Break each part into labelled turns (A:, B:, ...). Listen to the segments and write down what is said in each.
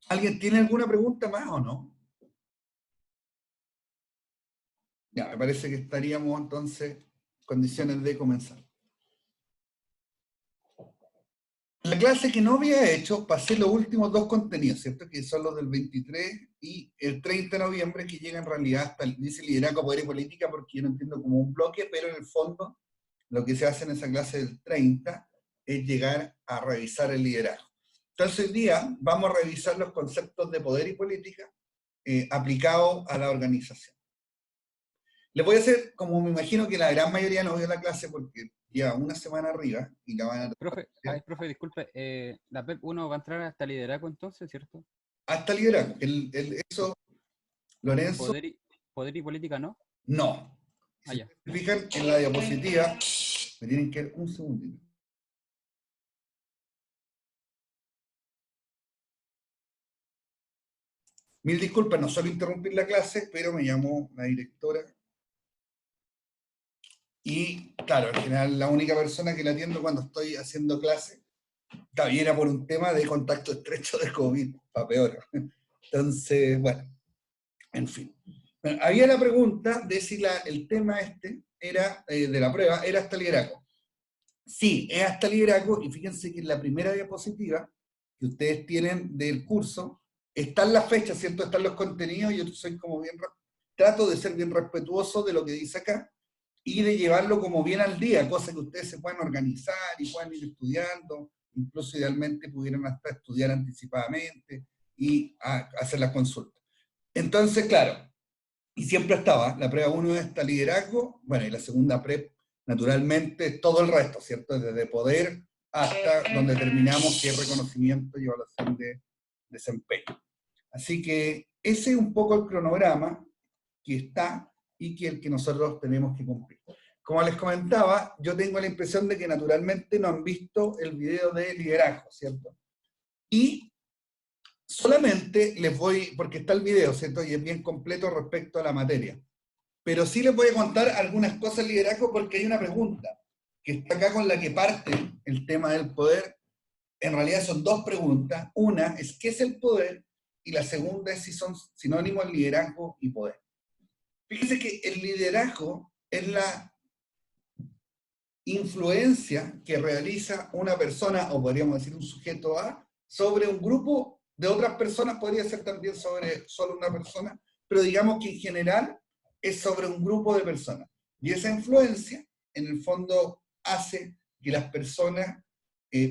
A: ¿Alguien tiene alguna pregunta más o no? Ya, me parece que estaríamos entonces en condiciones de comenzar. La clase que no había hecho, pasé los últimos dos contenidos, ¿cierto? Que son los del 23 y el 30 de noviembre, que llega en realidad hasta el, dice liderazgo, poder y política, porque yo no entiendo como un bloque, pero en el fondo lo que se hace en esa clase del 30 es llegar a revisar el liderazgo. Entonces hoy día vamos a revisar los conceptos de poder y política aplicados a la organización. Les voy a hacer, como me imagino que la gran mayoría no vio la clase porque lleva una semana arriba y la van a...
B: Profe, profe, disculpe, la PEP 1 va a entrar hasta liderazgo entonces, ¿cierto?
A: Hasta liderazgo. Eso, Lorenzo,
B: Poder y política no.
A: no.
B: Ah,
A: Si
B: ya.
A: se fijan en la diapositiva, me tienen que dar un segundito. Mil disculpas, no suelo interrumpir la clase, pero me llamó la directora. Y claro, en general la única persona que la atiendo cuando estoy haciendo clase, también era por un tema de contacto estrecho de COVID, para peor. Entonces, bueno, en fin. Bueno, había la pregunta de si el tema era, de la prueba era hasta liderazgo. Sí, es hasta liderazgo, y fíjense que en la primera diapositiva que ustedes tienen del curso, están las fechas, ¿cierto? Están los contenidos, y yo soy como bien, trato de ser bien respetuoso de lo que dice acá, y de llevarlo como bien al día, cosa que ustedes se puedan organizar y puedan ir estudiando, incluso idealmente pudieran hasta estudiar anticipadamente y hacer las consultas. Entonces, claro, y siempre estaba, la prueba 1 está liderazgo, bueno, y la segunda PREP, naturalmente, todo el resto, ¿cierto? Desde poder hasta donde terminamos, que es reconocimiento y evaluación de desempeño. Así que ese es un poco el cronograma que está y que el que nosotros tenemos que cumplir. Como les comentaba, yo tengo la impresión de que naturalmente no han visto el video de liderazgo, ¿cierto? Y solamente les voy, porque está el video, ¿cierto? Y es bien completo respecto a la materia. Pero sí les voy a contar algunas cosas del liderazgo porque hay una pregunta que está acá con la que parte el tema del poder. En realidad son dos preguntas. Una es ¿qué es el poder? Y la segunda es si son sinónimos liderazgo y poder. Fíjense que el liderazgo es la influencia que realiza una persona, o podríamos decir un sujeto A, sobre un grupo de otras personas, podría ser también sobre solo una persona, pero digamos que en general es sobre un grupo de personas. Y esa influencia, en el fondo, hace que las personas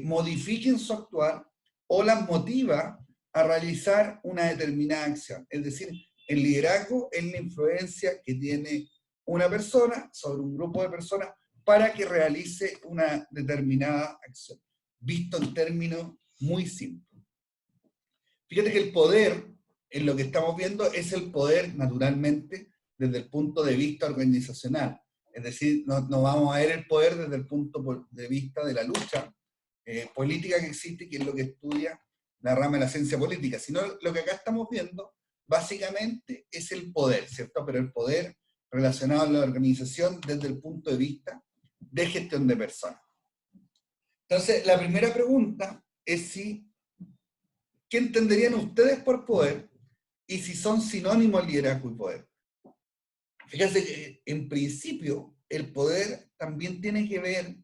A: modifiquen su actuar o las motiva a realizar una determinada acción. Es decir, el liderazgo es la influencia que tiene una persona sobre un grupo de personas para que realice una determinada acción, visto en términos muy simples. Fíjate que el poder, en lo que estamos viendo, es el poder, naturalmente, desde el punto de vista organizacional. Es decir, no vamos a ver el poder desde el punto de vista de la lucha política que existe, que es lo que estudia la rama de la ciencia política, sino lo que acá estamos viendo, básicamente, es el poder, ¿cierto? Pero el poder relacionado a la organización desde el punto de vista de gestión de personas. Entonces, la primera pregunta es si, ¿qué entenderían ustedes por poder? Y si son sinónimos liderazgo y poder. Fíjense que, en principio, el poder también tiene que ver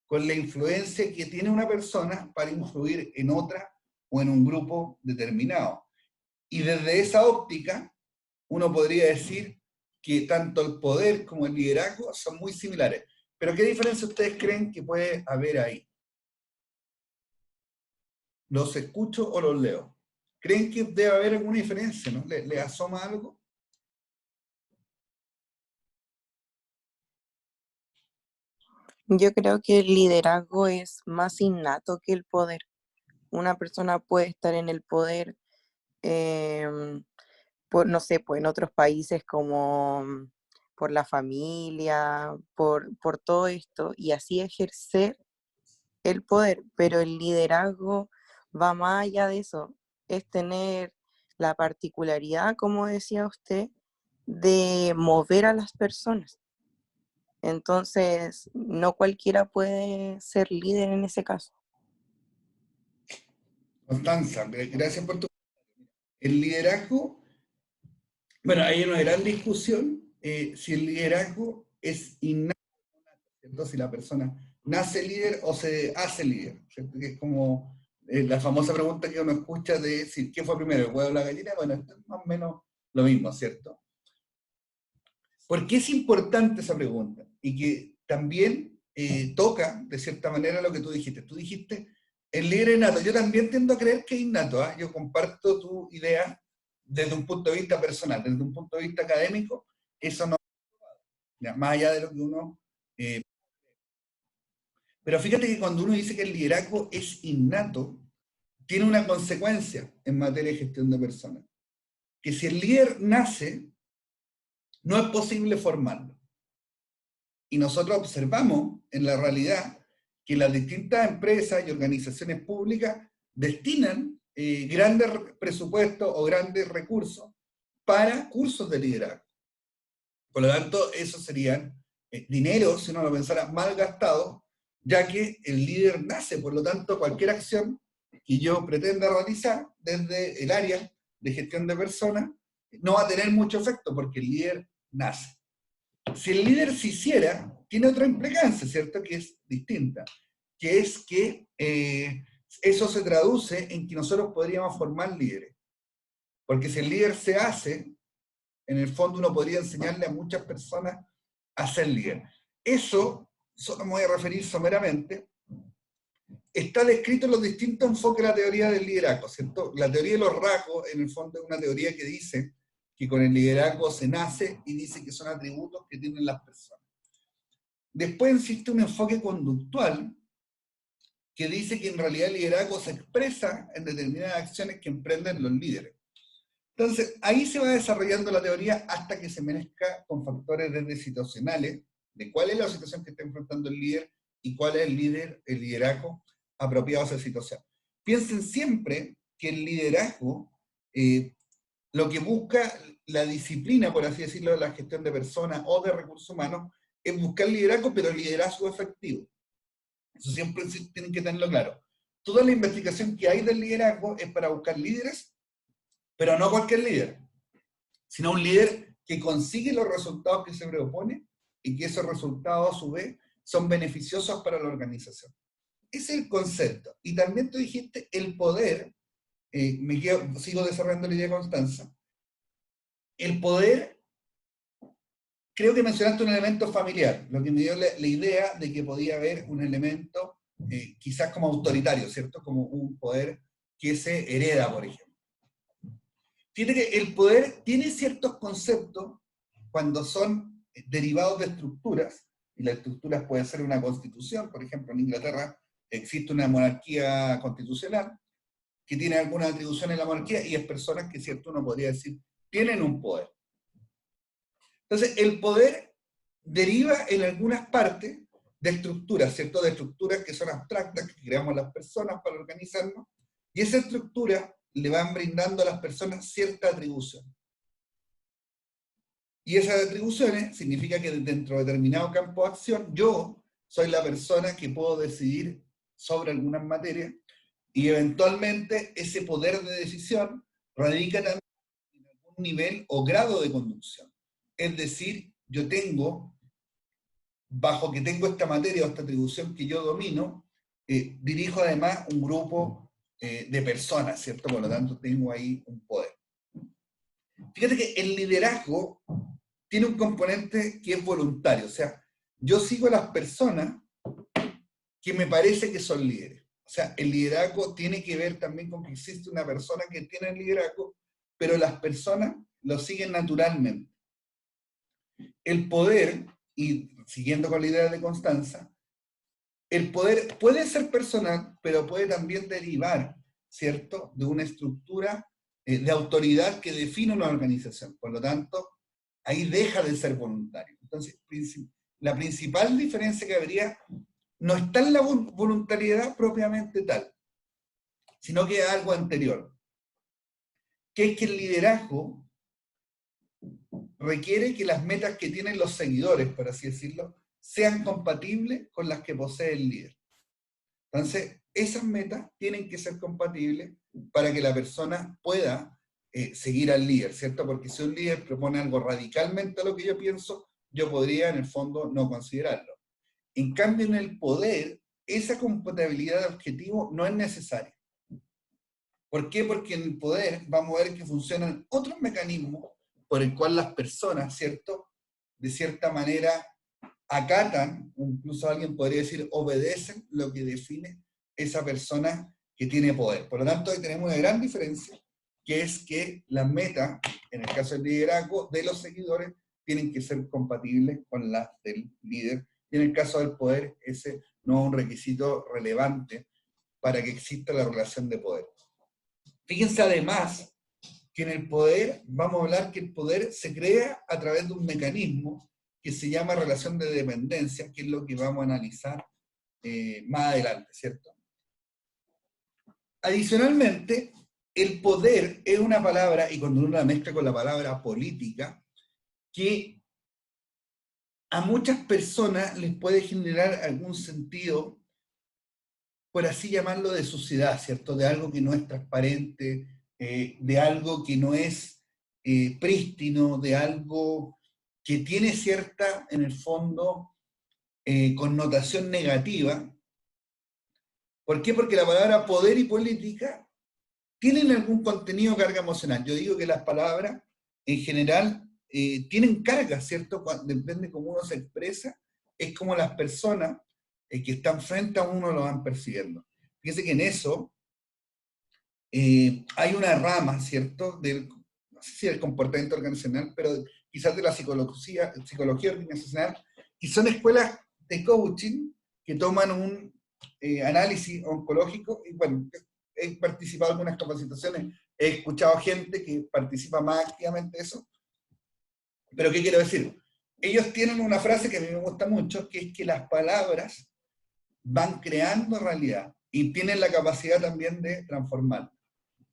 A: con la influencia que tiene una persona para influir en otra o en un grupo determinado. Y desde esa óptica, uno podría decir que tanto el poder como el liderazgo son muy similares. Pero ¿qué diferencia ustedes creen que puede haber ahí? ¿Los escucho o los leo? ¿Creen que debe haber alguna diferencia? ¿No? ¿Le asoma algo?
C: Yo creo que el liderazgo es más innato que el poder. Una persona puede estar en el poder, no sé, pues en otros países como por la familia, por todo esto, y así ejercer el poder, pero el liderazgo va más allá de eso, es tener la particularidad, como decía usted, de mover a las personas. Entonces, no cualquiera puede ser líder en ese caso.
A: Constanza, gracias por tu... El liderazgo, bueno, hay una gran discusión si el liderazgo es innato, ¿cierto? Si la persona nace líder o se hace líder, ¿cierto? Que es como la famosa pregunta que uno escucha de decir, ¿qué fue primero, el huevo o la gallina? Bueno, esto es más o menos lo mismo, ¿cierto? ¿Por qué es importante esa pregunta? Y que también toca, de cierta manera, lo que tú dijiste. Tú dijiste, el líder es innato. Yo también tiendo a creer que es innato. ¿Eh? Yo comparto tu idea desde un punto de vista personal, desde un punto de vista académico, eso no, ya, más allá de lo que uno... pero fíjate que cuando uno dice que el liderazgo es innato, tiene una consecuencia en materia de gestión de personas. Que si el líder nace, no es posible formarlo. Y nosotros observamos en la realidad que las distintas empresas y organizaciones públicas destinan grandes presupuestos o grandes recursos para cursos de liderazgo. Por lo tanto, esos serían dinero, si uno lo pensara, mal gastado, ya que el líder nace. Por lo tanto, cualquier acción que yo pretenda realizar desde el área de gestión de personas no va a tener mucho efecto porque el líder nace. Si el líder se hiciera, tiene otra implicancia, ¿cierto? Que es distinta, que es que eso se traduce en que nosotros podríamos formar líderes. Porque si el líder se hace, en el fondo uno podría enseñarle a muchas personas a ser líder. Eso, solo me voy a referir someramente, está descrito en los distintos enfoques de la teoría del liderazgo, ¿cierto? La teoría de los rasgos, en el fondo, es una teoría que dice que con el liderazgo se nace y dice que son atributos que tienen las personas. Después existe un enfoque conductual que dice que en realidad el liderazgo se expresa en determinadas acciones que emprenden los líderes. Entonces, ahí se va desarrollando la teoría hasta que se mezcla con factores desde situacionales, de cuál es la situación que está enfrentando el líder y cuál es el liderazgo apropiado a esa situación. Piensen siempre que el liderazgo, lo que busca la disciplina, por así decirlo, de la gestión de personas o de recursos humanos, es buscar liderazgo, pero liderazgo efectivo. Eso siempre tienen que tenerlo claro. Toda la investigación que hay del liderazgo es para buscar líderes, pero no cualquier líder, sino un líder que consigue los resultados que se propone y que esos resultados a su vez son beneficiosos para la organización. Ese es el concepto. Y también tú dijiste el poder, sigo desarrollando la idea de Constanza, el poder, creo que mencionaste un elemento familiar, lo que me dio la idea de que podía haber un elemento quizás como autoritario, ¿cierto? Como un poder que se hereda, por ejemplo. Fíjate que el poder tiene ciertos conceptos cuando son derivados de estructuras, y las estructuras pueden ser una constitución, por ejemplo, en Inglaterra existe una monarquía constitucional que tiene alguna atribución en la monarquía y es personas que, cierto, uno podría decir, tienen un poder. Entonces, el poder deriva en algunas partes de estructuras, ¿cierto? De estructuras que son abstractas, que creamos las personas para organizarnos, y esa estructura le van brindando a las personas cierta atribución. Y esas atribuciones significa que dentro de determinado campo de acción, yo soy la persona que puedo decidir sobre algunas materias, y eventualmente ese poder de decisión radica también en algún nivel o grado de conducción. Es decir, yo tengo, bajo que tengo esta materia o esta atribución que yo domino, dirijo además un grupo de personas, ¿cierto? Por lo tanto, tengo ahí un poder. Fíjate que el liderazgo tiene un componente que es voluntario, o sea, yo sigo a las personas que me parece que son líderes. O sea, el liderazgo tiene que ver también con que existe una persona que tiene el liderazgo, pero las personas lo siguen naturalmente. El poder, y siguiendo con la idea de Constanza, el poder puede ser personal, pero puede también derivar, ¿cierto?, de una estructura de autoridad que define una organización. Por lo tanto, ahí deja de ser voluntario. Entonces, la principal diferencia que habría no está en la voluntariedad propiamente tal, sino que es algo anterior, que es que el liderazgo requiere que las metas que tienen los seguidores, por así decirlo, sean compatibles con las que posee el líder. Entonces, esas metas tienen que ser compatibles para que la persona pueda seguir al líder, ¿cierto? Porque si un líder propone algo radicalmente a lo que yo pienso, yo podría en el fondo no considerarlo. En cambio, en el poder, esa compatibilidad de objetivos no es necesaria. ¿Por qué? Porque en el poder vamos a ver que funcionan otros mecanismos por el cual las personas, ¿cierto?, de cierta manera acatan, incluso alguien podría decir obedecen lo que define esa persona que tiene poder. Por lo tanto, ahí tenemos una gran diferencia, que es que las metas, en el caso del liderazgo, de los seguidores, tienen que ser compatibles con las del líder, y en el caso del poder, ese no es un requisito relevante para que exista la relación de poder. Fíjense además que en el poder, vamos a hablar que el poder se crea a través de un mecanismo que se llama relación de dependencia, que es lo que vamos a analizar más adelante, ¿cierto? Adicionalmente, el poder es una palabra, y cuando uno la mezcla con la palabra política, que a muchas personas les puede generar algún sentido, por así llamarlo, de suciedad, ¿cierto? De algo que no es transparente, de algo que no es prístino, de algo que tiene cierta, en el fondo, connotación negativa. ¿Por qué? Porque la palabra poder y política tienen algún contenido, carga emocional. Yo digo que las palabras, en general, tienen carga, ¿cierto? Depende de cómo uno se expresa, es como las personas que están frente a uno lo van percibiendo. Fíjense que en eso hay una rama, ¿cierto? No sé si del comportamiento organizacional, pero quizás de la psicología organizacional, y son escuelas de coaching que toman un análisis oncológico, y bueno, he participado en algunas capacitaciones, he escuchado gente que participa más activamente de eso, pero ¿qué quiero decir? Ellos tienen una frase que a mí me gusta mucho, que es que las palabras van creando realidad y tienen la capacidad también de transformar.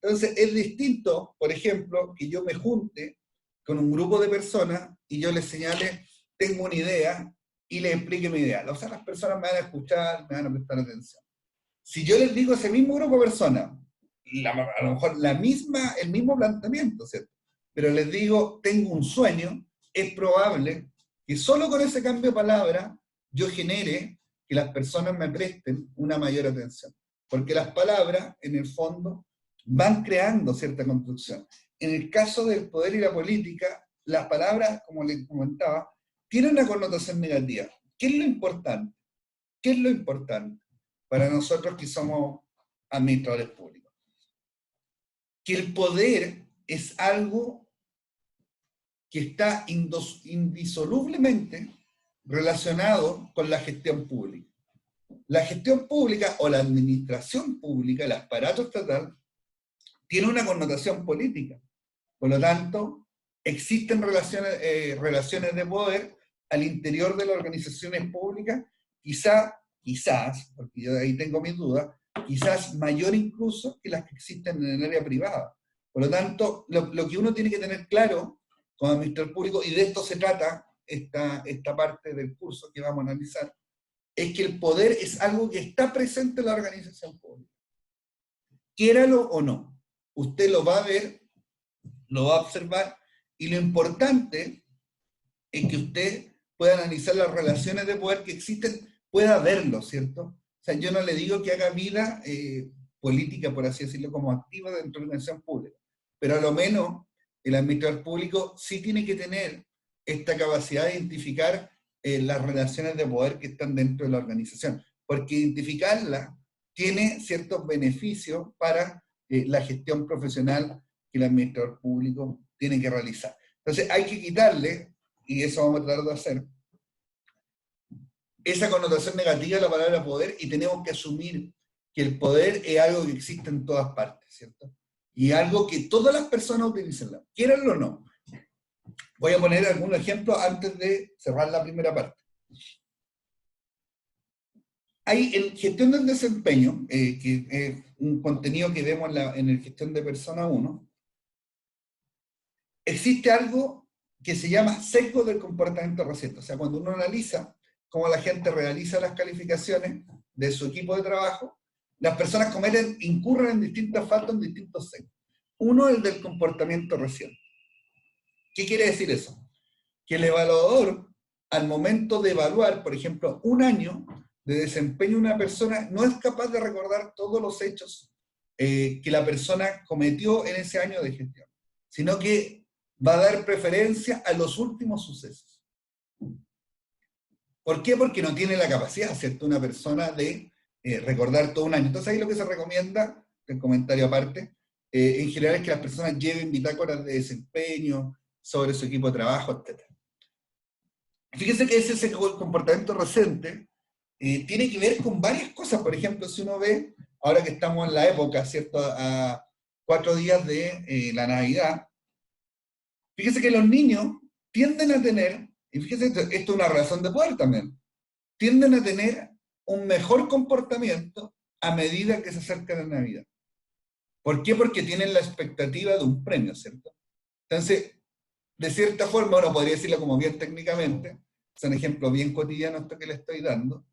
A: Entonces es distinto, por ejemplo, que yo me junte con un grupo de personas y yo les señale, tengo una idea, y les explique mi idea. O sea, las personas me van a escuchar, me van a prestar atención. Si yo les digo a ese mismo grupo de personas, a lo mejor el mismo planteamiento, ¿cierto? Pero les digo, tengo un sueño, es probable que solo con ese cambio de palabra yo genere que las personas me presten una mayor atención. Porque las palabras, en el fondo, van creando cierta construcción. En el caso del poder y la política, las palabras, como les comentaba, tienen una connotación negativa. ¿Qué es lo importante? ¿Qué es lo importante para nosotros que somos administradores públicos? Que el poder es algo que está indisolublemente relacionado con la gestión pública. La gestión pública o la administración pública, el aparato estatal, tiene una connotación política. Por lo tanto, existen relaciones de poder al interior de las organizaciones públicas, quizás, porque yo ahí tengo mis dudas, quizás mayor incluso que las que existen en el área privada. Por lo tanto, lo que uno tiene que tener claro como administrador público, y de esto se trata esta parte del curso que vamos a analizar, es que el poder es algo que está presente en la organización pública. Quiéralo o no, usted lo va a ver, lo va a observar, y lo importante es que usted pueda analizar las relaciones de poder que existen, pueda verlo, ¿cierto? O sea, yo no le digo que haga vida política, por así decirlo, como activa dentro de una organización pública, pero a lo menos el administrador público sí tiene que tener esta capacidad de identificar las relaciones de poder que están dentro de la organización, porque identificarlas tiene ciertos beneficios para la gestión profesional que el administrador público tiene que realizar. Entonces hay que quitarle, y eso vamos a tratar de hacer, esa connotación negativa de la palabra poder, y tenemos que asumir que el poder es algo que existe en todas partes, ¿cierto? Y algo que todas las personas utilizan, quieranlo o no. Voy a poner algunos ejemplos antes de cerrar la primera parte. Hay en gestión del desempeño, que es un contenido que vemos en el gestión de persona 1, existe algo que se llama sesgo del comportamiento reciente. O sea, cuando uno analiza cómo la gente realiza las calificaciones de su equipo de trabajo, las personas incurren en distintas faltas, en distintos sesgos. Uno, el del comportamiento reciente. ¿Qué quiere decir eso? Que el evaluador, al momento de evaluar, por ejemplo, un año de desempeño de una persona, no es capaz de recordar todos los hechos que la persona cometió en ese año de gestión, sino que va a dar preferencia a los últimos sucesos. ¿Por qué? Porque no tiene la capacidad, ¿cierto?, una persona de recordar todo un año. Entonces ahí lo que se recomienda, el comentario aparte, en general es que las personas lleven bitácoras de desempeño sobre su equipo de trabajo, etc. Fíjense que ese comportamiento reciente tiene que ver con varias cosas. Por ejemplo, si uno ve, ahora que estamos en la época, ¿cierto?, a 4 días de la Navidad, fíjense que los niños tienden a tener, y fíjense, esto es una relación de poder también, tienden a tener un mejor comportamiento a medida que se acerca la Navidad. ¿Por qué? Porque tienen la expectativa de un premio, ¿cierto? Entonces, de cierta forma, uno podría decirlo como bien técnicamente, es un ejemplo bien cotidiano esto que le estoy dando,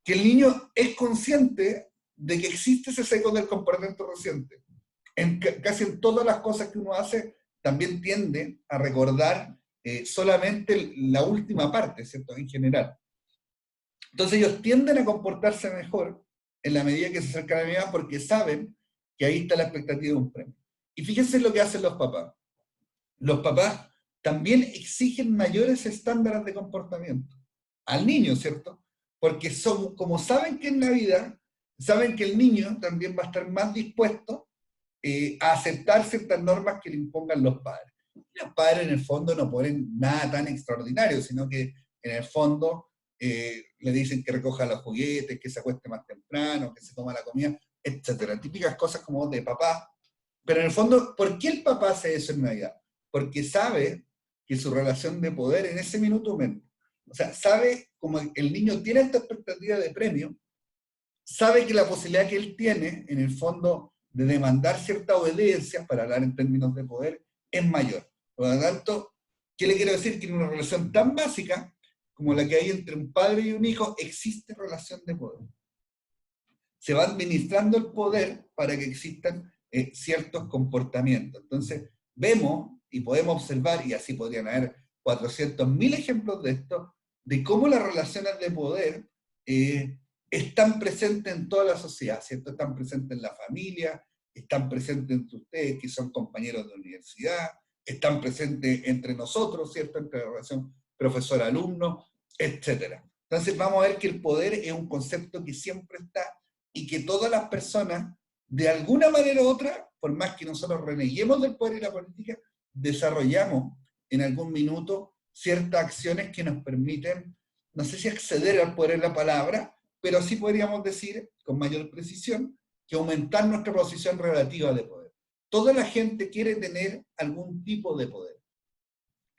A: que el niño es consciente de que existe ese seco del comportamiento reciente. Casi en todas las cosas que uno hace, también tiende a recordar solamente la última parte, ¿cierto?, en general. Entonces ellos tienden a comportarse mejor en la medida que se acercan a la Navidad porque saben que ahí está la expectativa de un premio. Y fíjense lo que hacen los papás. Los papás también exigen mayores estándares de comportamiento al niño, ¿cierto? Porque son, como saben que es Navidad, saben que el niño también va a estar más dispuesto a aceptar ciertas normas que le impongan los padres. Y los padres en el fondo no ponen nada tan extraordinario, sino que en el fondo le dicen que recoja los juguetes, que se acueste más temprano, que se toma la comida, etcétera. Típicas cosas como de papá. Pero en el fondo, ¿por qué el papá hace eso en Navidad? Porque sabe que su relación de poder en ese minuto aumenta. O sea, sabe, como el niño tiene esta expectativa de premio, sabe que la posibilidad que él tiene, en el fondo, de demandar cierta obediencia, para hablar en términos de poder, es mayor. Por lo tanto, ¿qué le quiero decir? Que en una relación tan básica como la que hay entre un padre y un hijo, existe relación de poder. Se va administrando el poder para que existan ciertos comportamientos. Entonces, vemos y podemos observar, y así podrían haber 400.000 ejemplos de esto, de cómo las relaciones de poder están presentes en toda la sociedad, ¿cierto? Están presentes en la familia, están presentes entre ustedes que son compañeros de universidad, están presentes entre nosotros, ¿cierto? Entre la relación profesor-alumno, etc. Entonces vamos a ver que el poder es un concepto que siempre está y que todas las personas, de alguna manera u otra, por más que nosotros reneguemos del poder y la política, desarrollamos en algún minuto ciertas acciones que nos permiten, no sé si acceder al poder es la palabra, pero sí podríamos decir, con mayor precisión, que aumentar nuestra posición relativa de poder. Toda la gente quiere tener algún tipo de poder.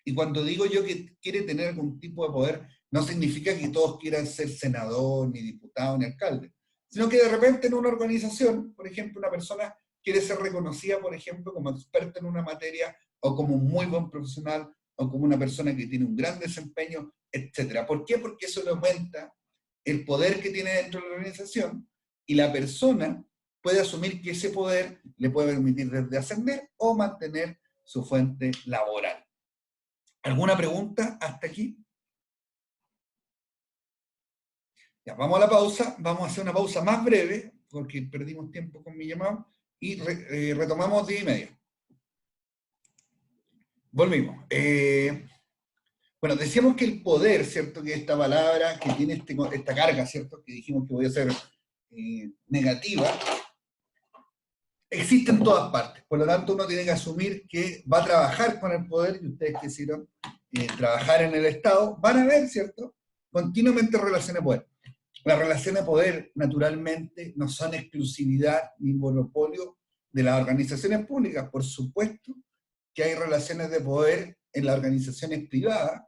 A: Y cuando digo yo que quiere tener algún tipo de poder, no significa que todos quieran ser senador, ni diputado, ni alcalde, sino que de repente en una organización, por ejemplo, una persona quiere ser reconocida, por ejemplo, como experta en una materia, o como un muy buen profesional, o como una persona que tiene un gran desempeño, etc. ¿Por qué? Porque eso le aumenta el poder que tiene dentro de la organización, y la persona puede asumir que ese poder le puede permitir desde ascender o mantener su fuente laboral. ¿Alguna pregunta hasta aquí? Ya, vamos a la pausa, vamos a hacer una pausa más breve, porque perdimos tiempo con mi llamado, y retomamos 10:30. Volvimos. Bueno, decíamos que el poder, ¿cierto? Que esta palabra que tiene esta carga, ¿cierto? Que dijimos que voy a ser negativa, existe en todas partes. Por lo tanto, uno tiene que asumir que va a trabajar con el poder, y ustedes quisieron trabajar en el Estado, van a ver, ¿cierto?, continuamente relaciones de poder. Las relaciones de poder, naturalmente, no son exclusividad ni monopolio de las organizaciones públicas. Por supuesto que hay relaciones de poder en las organizaciones privadas,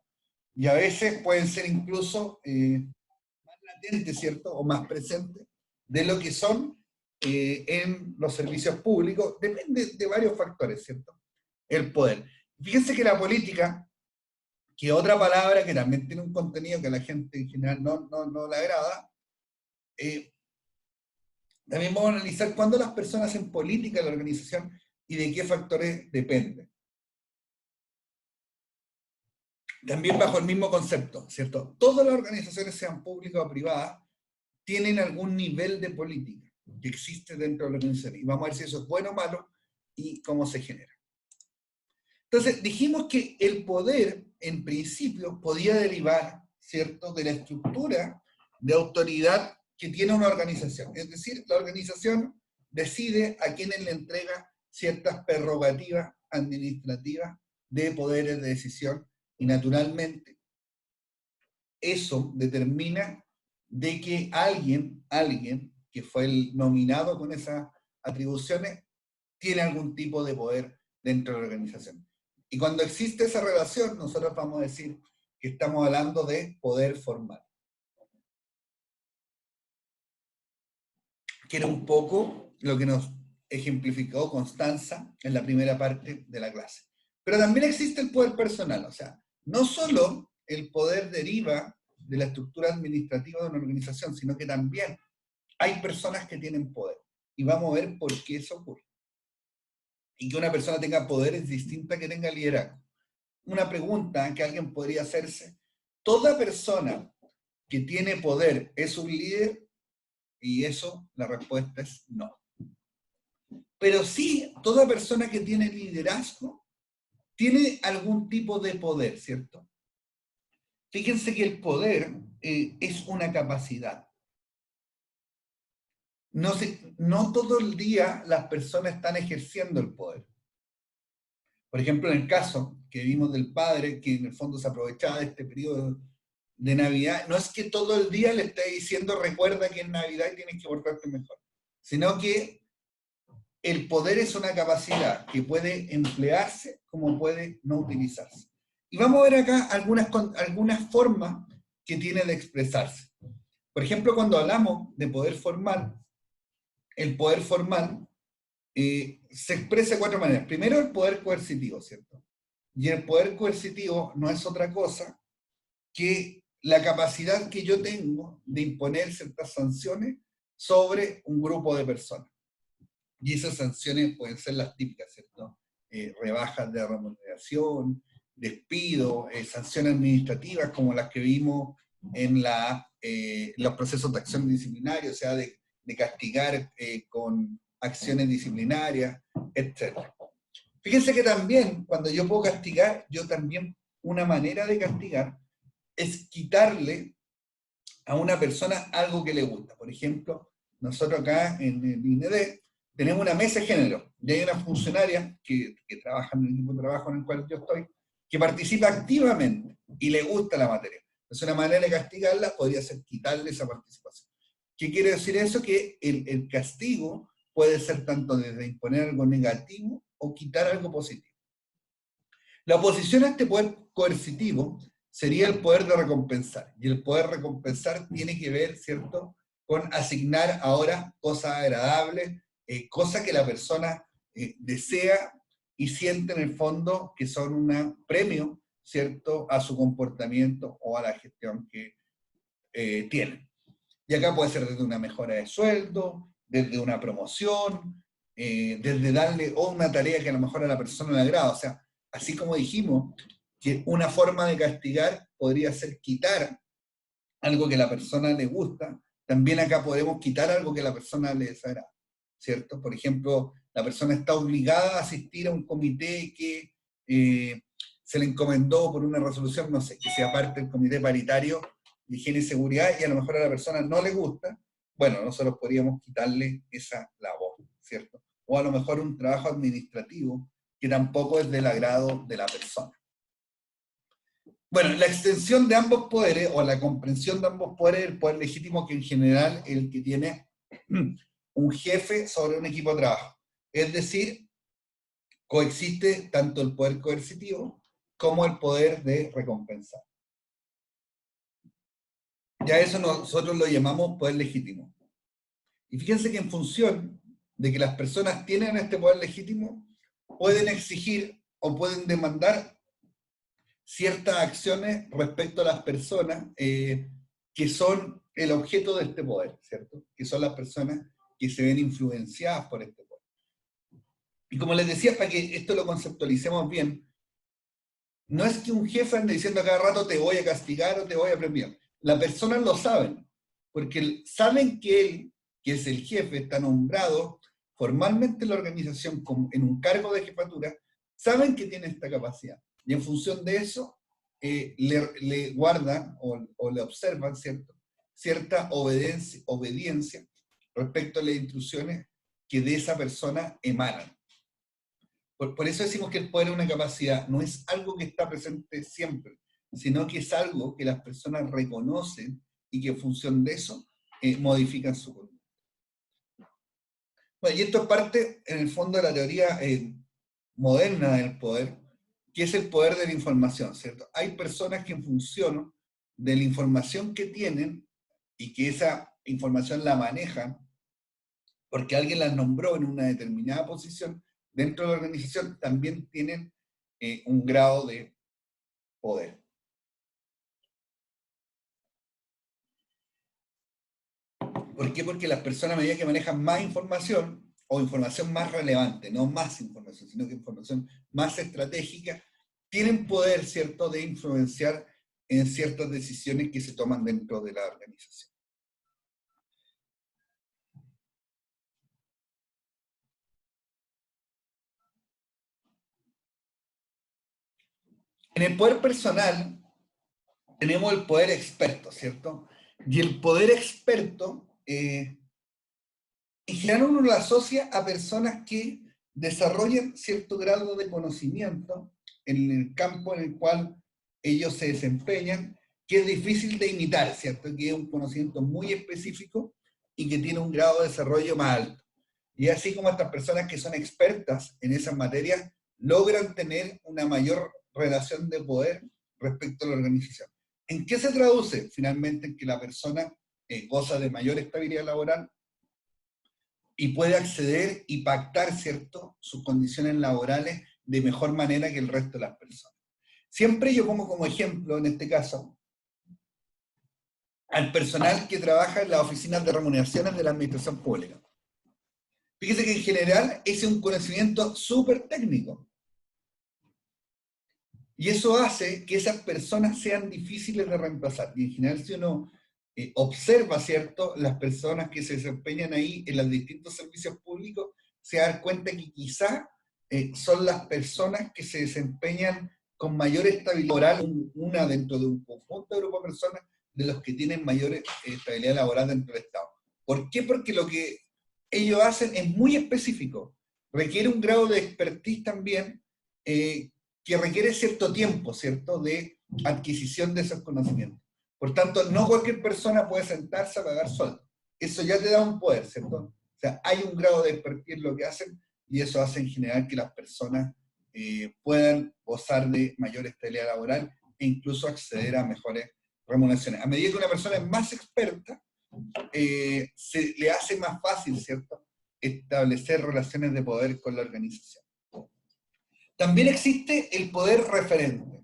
A: y a veces pueden ser incluso más latentes, ¿cierto?, o más presentes de lo que son en los servicios públicos. Depende de varios factores, ¿cierto?, el poder. Fíjense que la política, que otra palabra que también tiene un contenido que a la gente en general no le agrada, también vamos a analizar cuándo las personas en política, la organización, y de qué factores depende. También bajo el mismo concepto, ¿cierto? Todas las organizaciones, sean públicas o privadas, tienen algún nivel de política que existe dentro de la organización. Y vamos a ver si eso es bueno o malo y cómo se genera. Entonces, dijimos que el poder, en principio, podía derivar, ¿cierto?, de la estructura de autoridad que tiene una organización. Es decir, la organización decide a quienes le entrega ciertas prerrogativas administrativas de poderes de decisión, y naturalmente eso determina de que alguien que fue el nominado con esas atribuciones tiene algún tipo de poder dentro de la organización. Y cuando existe esa relación, nosotros vamos a decir que estamos hablando de poder formal. Que era un poco lo que nos ejemplificó Constanza en la primera parte de la clase. Pero también existe el poder personal, o sea, no solo el poder deriva de la estructura administrativa de una organización, sino que también hay personas que tienen poder. Y vamos a ver por qué eso ocurre. Y que una persona tenga poder es distinta a que tenga liderazgo. Una pregunta que alguien podría hacerse: ¿toda persona que tiene poder es un líder? Y eso, la respuesta es no. Pero sí, toda persona que tiene liderazgo tiene algún tipo de poder, ¿cierto? Fíjense que el poder es una capacidad. No todo el día las personas están ejerciendo el poder. Por ejemplo, en el caso que vimos del padre, que en el fondo se aprovechaba de este periodo de Navidad, no es que todo el día le esté diciendo recuerda que es Navidad y tienes que portarte mejor, sino que el poder es una capacidad que puede emplearse como puede no utilizarse. Y vamos a ver acá algunas formas que tiene de expresarse. Por ejemplo, cuando hablamos de poder formal, el poder formal se expresa de 4 maneras. Primero, el poder coercitivo, ¿cierto? Y el poder coercitivo no es otra cosa que la capacidad que yo tengo de imponer ciertas sanciones sobre un grupo de personas. Y esas sanciones pueden ser las típicas, ¿cierto? Rebajas de remuneración, despido, sanciones administrativas como las que vimos en los procesos de acción disciplinaria, o sea, de castigar con acciones disciplinarias, etc. Fíjense que también, cuando yo puedo castigar, yo también, una manera de castigar es quitarle a una persona algo que le gusta. Por ejemplo, nosotros acá en el INED tenemos una mesa de género, y hay una funcionaria que trabaja en el equipo de trabajo en el cual yo estoy, que participa activamente y le gusta la materia. Entonces, una manera de castigarla podría ser quitarle esa participación. ¿Qué quiere decir eso? Que el castigo puede ser tanto desde imponer algo negativo o quitar algo positivo. La oposición a este poder coercitivo sería el poder de recompensar. Y el poder recompensar tiene que ver, ¿cierto?, con asignar ahora cosas agradables, cosas que la persona desea y siente en el fondo que son un premio, ¿cierto?, a su comportamiento o a la gestión que tiene. Y acá puede ser desde una mejora de sueldo, desde una promoción, desde darle una tarea que a lo mejor a la persona le agrada. O sea, así como dijimos que una forma de castigar podría ser quitar algo que a la persona le gusta, también acá podemos quitar algo que a la persona le desagrada, ¿cierto? Por ejemplo, la persona está obligada a asistir a un comité que se le encomendó por una resolución, no sé, que sea parte del comité paritario de higiene y seguridad, y a lo mejor a la persona no le gusta. Bueno, nosotros podríamos quitarle esa labor, ¿cierto? O a lo mejor un trabajo administrativo que tampoco es del agrado de la persona. Bueno, la extensión de ambos poderes, o la comprensión de ambos poderes, el poder legítimo, que en general es el que tiene un jefe sobre un equipo de trabajo. Es decir, coexiste tanto el poder coercitivo como el poder de recompensar. Ya eso nosotros lo llamamos poder legítimo. Y fíjense que en función de que las personas tienen este poder legítimo, pueden exigir o pueden demandar ciertas acciones respecto a las personas que son el objeto de este poder, ¿cierto? Que son las personas que se ven influenciadas por este poder. Y como les decía, para que esto lo conceptualicemos bien, no es que un jefe ande diciendo a cada rato te voy a castigar o te voy a premiar. Las personas lo saben, porque saben que él, que es el jefe, está nombrado formalmente en la organización en un cargo de jefatura, saben que tiene esta capacidad. Y en función de eso, le guardan o le observan, ¿cierto?, cierta obediencia respecto a las instrucciones que de esa persona emanan. Por eso decimos que el poder es una capacidad, no es algo que está presente siempre, sino que es algo que las personas reconocen y que en función de eso modifican su conducta. Bueno, y esto es parte, en el fondo, de la teoría moderna del poder, que es el poder de la información, ¿cierto? Hay personas que en función de la información que tienen y que esa información la manejan, porque alguien las nombró en una determinada posición dentro de la organización, también tienen un grado de poder. ¿Por qué? Porque las personas, a medida que manejan más información, o información más relevante, no más información, sino que información más estratégica, tienen poder, ¿cierto?, de influenciar en ciertas decisiones que se toman dentro de la organización. En el poder personal tenemos el poder experto, ¿cierto? Y el poder experto, en general uno lo asocia a personas que desarrollan cierto grado de conocimiento en el campo en el cual ellos se desempeñan, que es difícil de imitar, ¿cierto? Que es un conocimiento muy específico y que tiene un grado de desarrollo más alto. Y así como estas personas que son expertas en esas materias logran tener una mayor relación de poder respecto a la organización. ¿En qué se traduce? Finalmente en que la persona goza de mayor estabilidad laboral y puede acceder y pactar, ¿cierto?, sus condiciones laborales de mejor manera que el resto de las personas. Siempre yo pongo como ejemplo, en este caso, al personal que trabaja en las oficinas de remuneraciones de la administración pública. Fíjese que en general ese es un conocimiento súper técnico. Y eso hace que esas personas sean difíciles de reemplazar. Y en general, si uno observa, ¿cierto?, las personas que se desempeñan ahí en los distintos servicios públicos, se da cuenta que quizá son las personas que se desempeñan con mayor estabilidad laboral, una dentro de un conjunto de grupo de personas, de los que tienen mayor estabilidad laboral dentro del Estado. ¿Por qué? Porque lo que ellos hacen es muy específico. Requiere un grado de expertise también, que requiere cierto tiempo, ¿cierto?, de adquisición de esos conocimientos. Por tanto, no cualquier persona puede sentarse a pagar sueldo. Eso ya te da un poder, ¿cierto? O sea, hay un grado de expertise en lo que hacen y eso hace en general que las personas puedan gozar de mayor estabilidad laboral e incluso acceder a mejores remuneraciones. A medida que una persona es más experta, se le hace más fácil, ¿cierto?, establecer relaciones de poder con la organización. También existe el poder referente.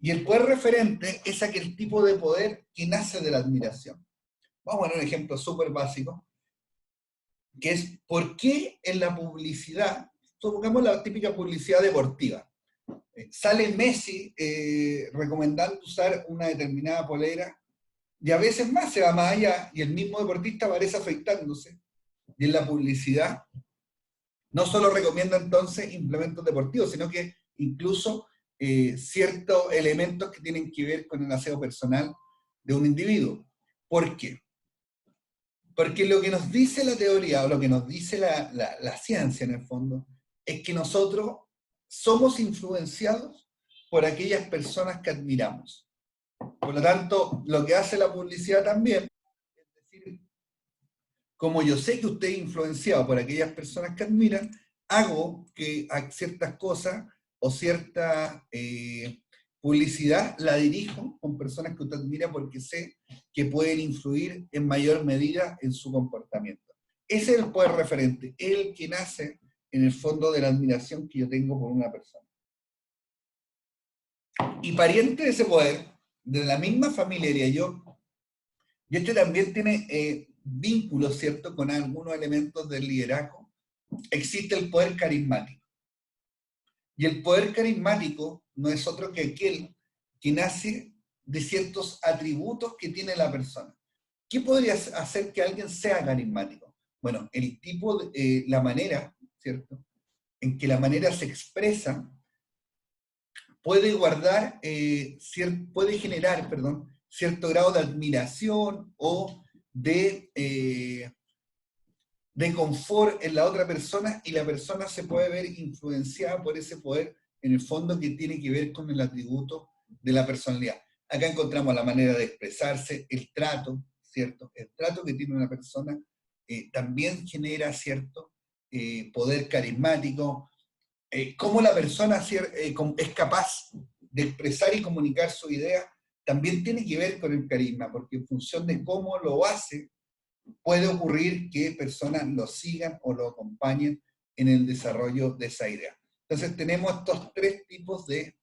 A: Y el poder referente es aquel tipo de poder que nace de la admiración. Vamos a poner un ejemplo súper básico, que es por qué en la publicidad, supongamos la típica publicidad deportiva, sale Messi recomendando usar una determinada polera, y a veces más se va más allá, y el mismo deportista aparece afeitándose, y en la publicidad no solo recomienda entonces implementos deportivos, sino que incluso ciertos elementos que tienen que ver con el aseo personal de un individuo. ¿Por qué? Porque lo que nos dice la teoría, o lo que nos dice la ciencia en el fondo, es que nosotros somos influenciados por aquellas personas que admiramos. Por lo tanto, lo que hace la publicidad también, es decir, como yo sé que usted es influenciado por aquellas personas que admiran, hago que ciertas cosas o cierta publicidad la dirijo con personas que usted admira porque sé que pueden influir en mayor medida en su comportamiento. Ese es el poder referente, el que nace en el fondo de la admiración que yo tengo por una persona. Y pariente de ese poder, de la misma familia, diría yo, y este también tiene vínculos, ¿cierto?, con algunos elementos del liderazgo. Existe el poder carismático. Y el poder carismático no es otro que aquel que nace de ciertos atributos que tiene la persona. ¿Qué podría hacer que alguien sea carismático? Bueno, el tipo, la manera, ¿cierto?, en que la manera se expresa puede guardar, puede generar, perdón, cierto grado de admiración o de confort en la otra persona, y la persona se puede ver influenciada por ese poder, en el fondo, que tiene que ver con el atributo de la personalidad. Acá encontramos la manera de expresarse, el trato, ¿cierto? El trato que tiene una persona también genera cierto poder carismático. Cómo la persona es capaz de expresar y comunicar su idea también tiene que ver con el carisma, porque en función de cómo lo hace, puede ocurrir que personas lo sigan o lo acompañen en el desarrollo de esa idea. Entonces tenemos estos tres tipos de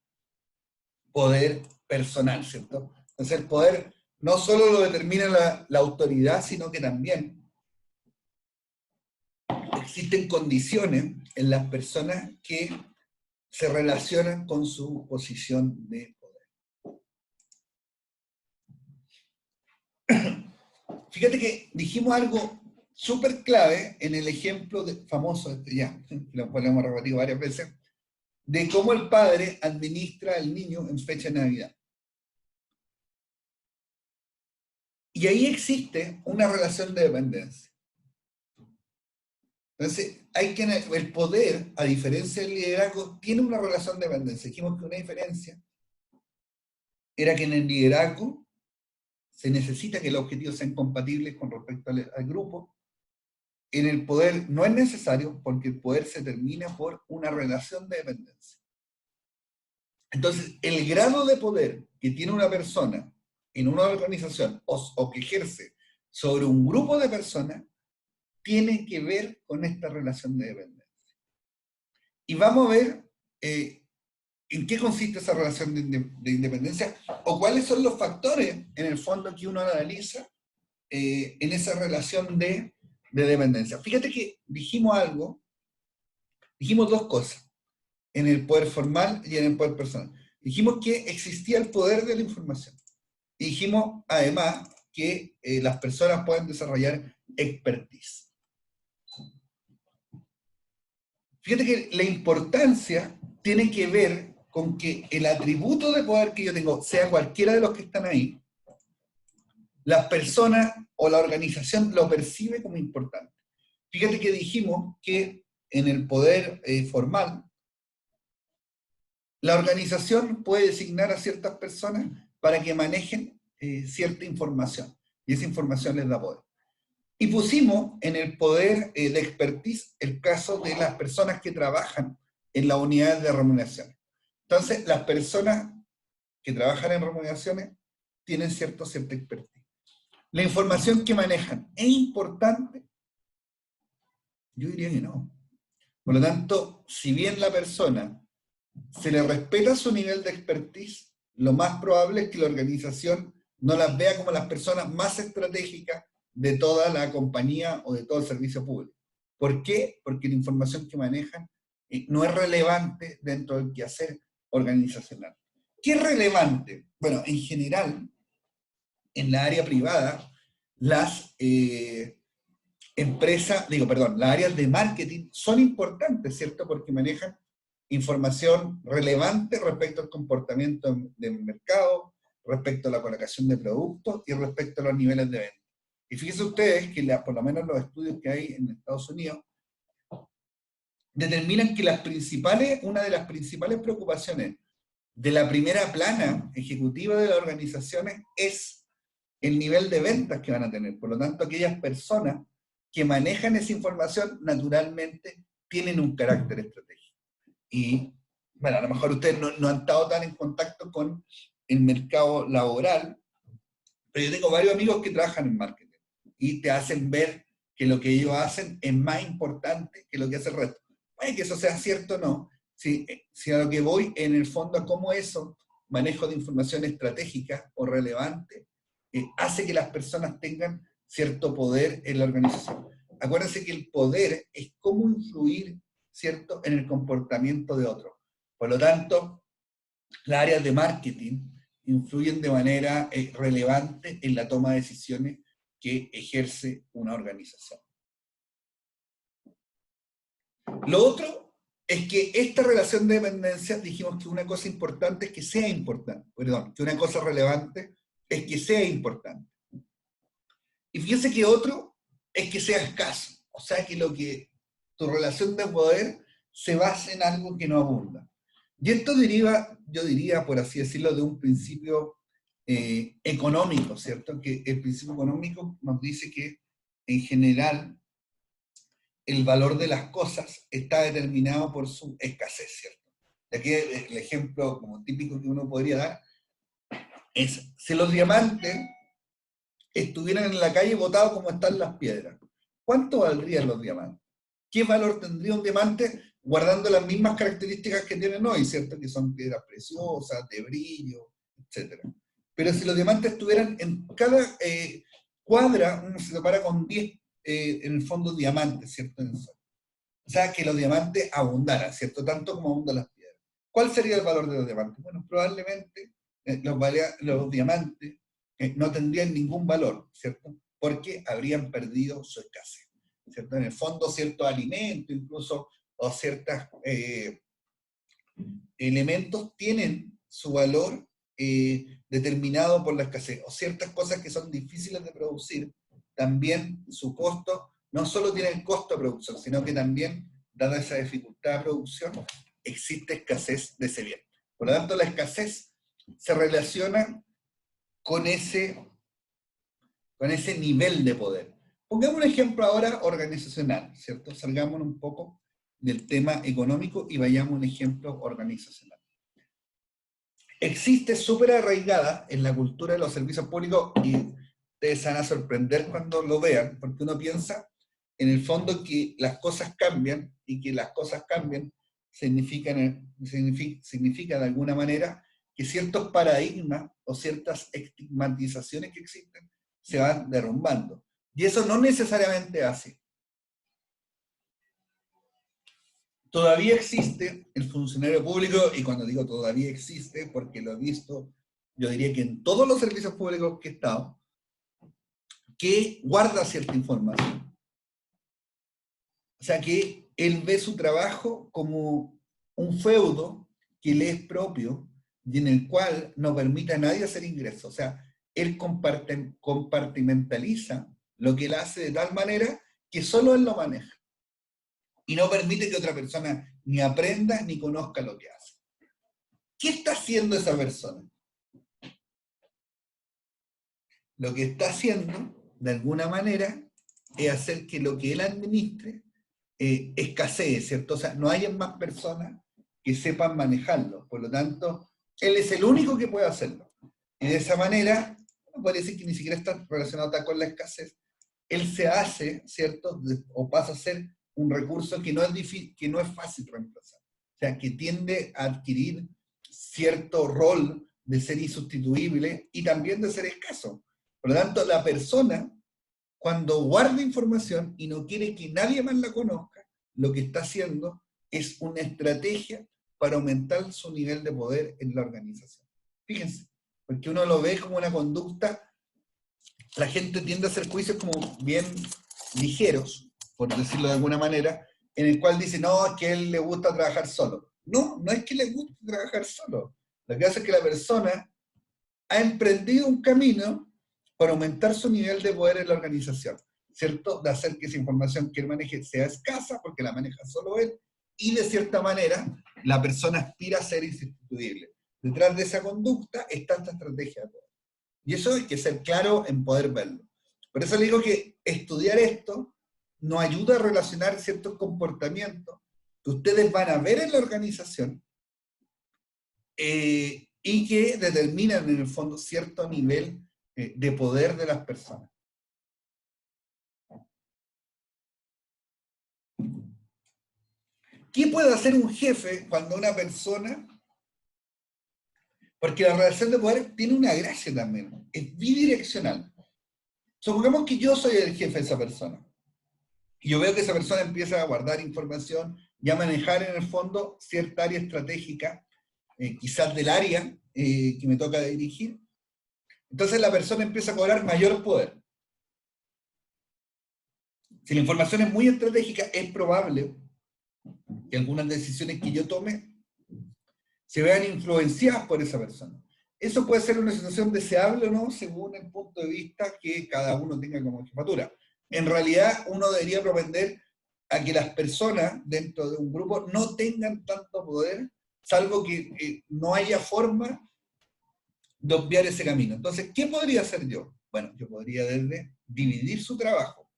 A: poder personal, ¿cierto? Entonces el poder no solo lo determina la autoridad, sino que también existen condiciones en las personas que se relacionan con su posición de poder. Fíjate que dijimos algo súper clave en el ejemplo famoso, ya, lo hemos repetido varias veces, de cómo el padre administra al niño en fecha de Navidad. Y ahí existe una relación de dependencia. Entonces, el poder, a diferencia del liderazgo, tiene una relación de dependencia. Dijimos que una diferencia era que en el liderazgo se necesita que los objetivos sean compatibles con respecto al grupo. En el poder no es necesario, porque el poder se termina por una relación de dependencia. Entonces, el grado de poder que tiene una persona en una organización o que ejerce sobre un grupo de personas tiene que ver con esta relación de dependencia. Y vamos a ver en qué consiste esa relación de independencia o cuáles son los factores, en el fondo, que uno analiza en esa relación de dependencia. Fíjate que dijimos dos cosas, en el poder formal y en el poder personal. Dijimos que existía el poder de la información. Y dijimos, además, que las personas pueden desarrollar expertise. Fíjate que la importancia tiene que ver con que el atributo de poder que yo tengo, sea cualquiera de los que están ahí, las personas o la organización lo percibe como importante. Fíjate que dijimos que en el poder formal, la organización puede designar a ciertas personas para que manejen cierta información, y esa información les da poder. Y pusimos en el poder de expertise el caso de las personas que trabajan en las unidades de remuneración. Entonces, las personas que trabajan en remuneraciones tienen cierta expertise. La información que manejan es importante. Yo diría que no. Por lo tanto, si bien la persona se le respeta su nivel de expertise, lo más probable es que la organización no las vea como las personas más estratégicas de toda la compañía o de todo el servicio público. ¿Por qué? Porque la información que manejan no es relevante dentro del quehacer organizacional. ¿Qué es relevante? Bueno, en general, en la área privada, las las áreas de marketing son importantes, ¿cierto? Porque manejan información relevante respecto al comportamiento del mercado, respecto a la colocación de productos y respecto a los niveles de venta. Y fíjense ustedes que por lo menos los estudios que hay en Estados Unidos determinan que una de las principales preocupaciones de la primera plana ejecutiva de las organizaciones es el nivel de ventas que van a tener. Por lo tanto, aquellas personas que manejan esa información naturalmente tienen un carácter estratégico. Y, bueno, a lo mejor ustedes no han estado tan en contacto con el mercado laboral, pero yo tengo varios amigos que trabajan en marketing y te hacen ver que lo que ellos hacen es más importante que lo que hace el resto. Puede que eso sea cierto o no, si a lo que voy en el fondo a cómo eso, manejo de información estratégica o relevante, hace que las personas tengan cierto poder en la organización. Acuérdense que el poder es cómo influir, ¿cierto?, en el comportamiento de otros. Por lo tanto, las áreas de marketing influyen de manera relevante en la toma de decisiones que ejerce una organización. Lo otro es que esta relación de dependencia, dijimos que una cosa importante es que sea importante, perdón, que una cosa relevante es que sea importante. Y fíjense que otro es que sea escaso, o sea que tu relación de poder se basa en algo que no abunda. Y esto deriva, yo diría, por así decirlo, de un principio económico, ¿cierto? Que el principio económico nos dice que, en general, el valor de las cosas está determinado por su escasez, ¿cierto? Y aquí el ejemplo como típico que uno podría dar es, si los diamantes estuvieran en la calle botados como están las piedras, ¿cuánto valdrían los diamantes? ¿Qué valor tendría un diamante guardando las mismas características que tienen hoy, ¿cierto? Que son piedras preciosas, de brillo, etc. Pero si los diamantes estuvieran en cada cuadra, uno se separa con 10, en el fondo, diamantes, ¿cierto? O sea, que los diamantes abundaran, ¿cierto? Tanto como abundan las piedras. ¿Cuál sería el valor de los diamantes? Bueno, probablemente los diamantes no tendrían ningún valor, ¿cierto? Porque habrían perdido su escasez, ¿cierto? En el fondo, ciertos alimentos, incluso, o ciertos elementos tienen su valor determinado por la escasez, o ciertas cosas que son difíciles de producir, también su costo, no solo tiene el costo de producción, sino que también, dada esa dificultad de producción, existe escasez de ese bien. Por lo tanto, la escasez se relaciona con ese nivel de poder. Pongamos un ejemplo ahora organizacional, ¿cierto? Salgamos un poco del tema económico y vayamos a un ejemplo organizacional. Existe súper arraigada en la cultura de los servicios públicos, y ustedes se van a sorprender cuando lo vean, porque uno piensa en el fondo que las cosas cambian, y que las cosas cambian significa de alguna manera que ciertos paradigmas o ciertas estigmatizaciones que existen se van derrumbando. Y eso no necesariamente es así. Todavía existe el funcionario público, y cuando digo todavía existe, porque lo he visto, yo diría que en todos los servicios públicos que he estado, que guarda cierta información. O sea que él ve su trabajo como un feudo que le es propio y en el cual no permite a nadie hacer ingresos. O sea, él compartimentaliza lo que él hace de tal manera que solo él lo maneja. Y no permite que otra persona ni aprenda ni conozca lo que hace. ¿Qué está haciendo esa persona? Lo que está haciendo, de alguna manera, es hacer que lo que él administre escasee, ¿cierto? O sea, no haya más personas que sepan manejarlo. Por lo tanto, él es el único que puede hacerlo. Y de esa manera, parece que ni siquiera está relacionado con la escasez. Él se hace, ¿cierto? O pasa a ser un recurso que no es difícil, que no es fácil reemplazar. O sea, que tiende a adquirir cierto rol de ser insustituible y también de ser escaso. Por lo tanto, la persona, cuando guarda información y no quiere que nadie más la conozca, lo que está haciendo es una estrategia para aumentar su nivel de poder en la organización. Fíjense, porque uno lo ve como una conducta, la gente tiende a hacer juicios como bien ligeros, por decirlo de alguna manera, en el cual dice, no, es que a él le gusta trabajar solo. No, no es que le guste trabajar solo. Lo que hace es que la persona ha emprendido un camino para aumentar su nivel de poder en la organización, ¿cierto? De hacer que esa información que él maneje sea escasa, porque la maneja solo él, y de cierta manera la persona aspira a ser insustituible. Detrás de esa conducta está esta estrategia de poder. Y eso hay que ser claro en poder verlo. Por eso le digo que estudiar esto nos ayuda a relacionar ciertos comportamientos que ustedes van a ver en la organización y que determinan en el fondo cierto nivel de poder de las personas. ¿Qué puede hacer un jefe cuando una persona? Porque la relación de poder tiene una gracia también, es bidireccional. Supongamos que yo soy el jefe de esa persona, y yo veo que esa persona empieza a guardar información y a manejar en el fondo cierta área estratégica, quizás del área que me toca dirigir. Entonces la persona empieza a cobrar mayor poder. Si la información es muy estratégica, es probable que algunas decisiones que yo tome se vean influenciadas por esa persona. Eso puede ser una situación deseable o no, según el punto de vista que cada uno tenga como jefatura. En realidad, uno debería propender a que las personas dentro de un grupo no tengan tanto poder, salvo que no haya forma de obviar ese camino. Entonces, ¿qué podría hacer yo? Bueno, yo podría desde dividir su trabajo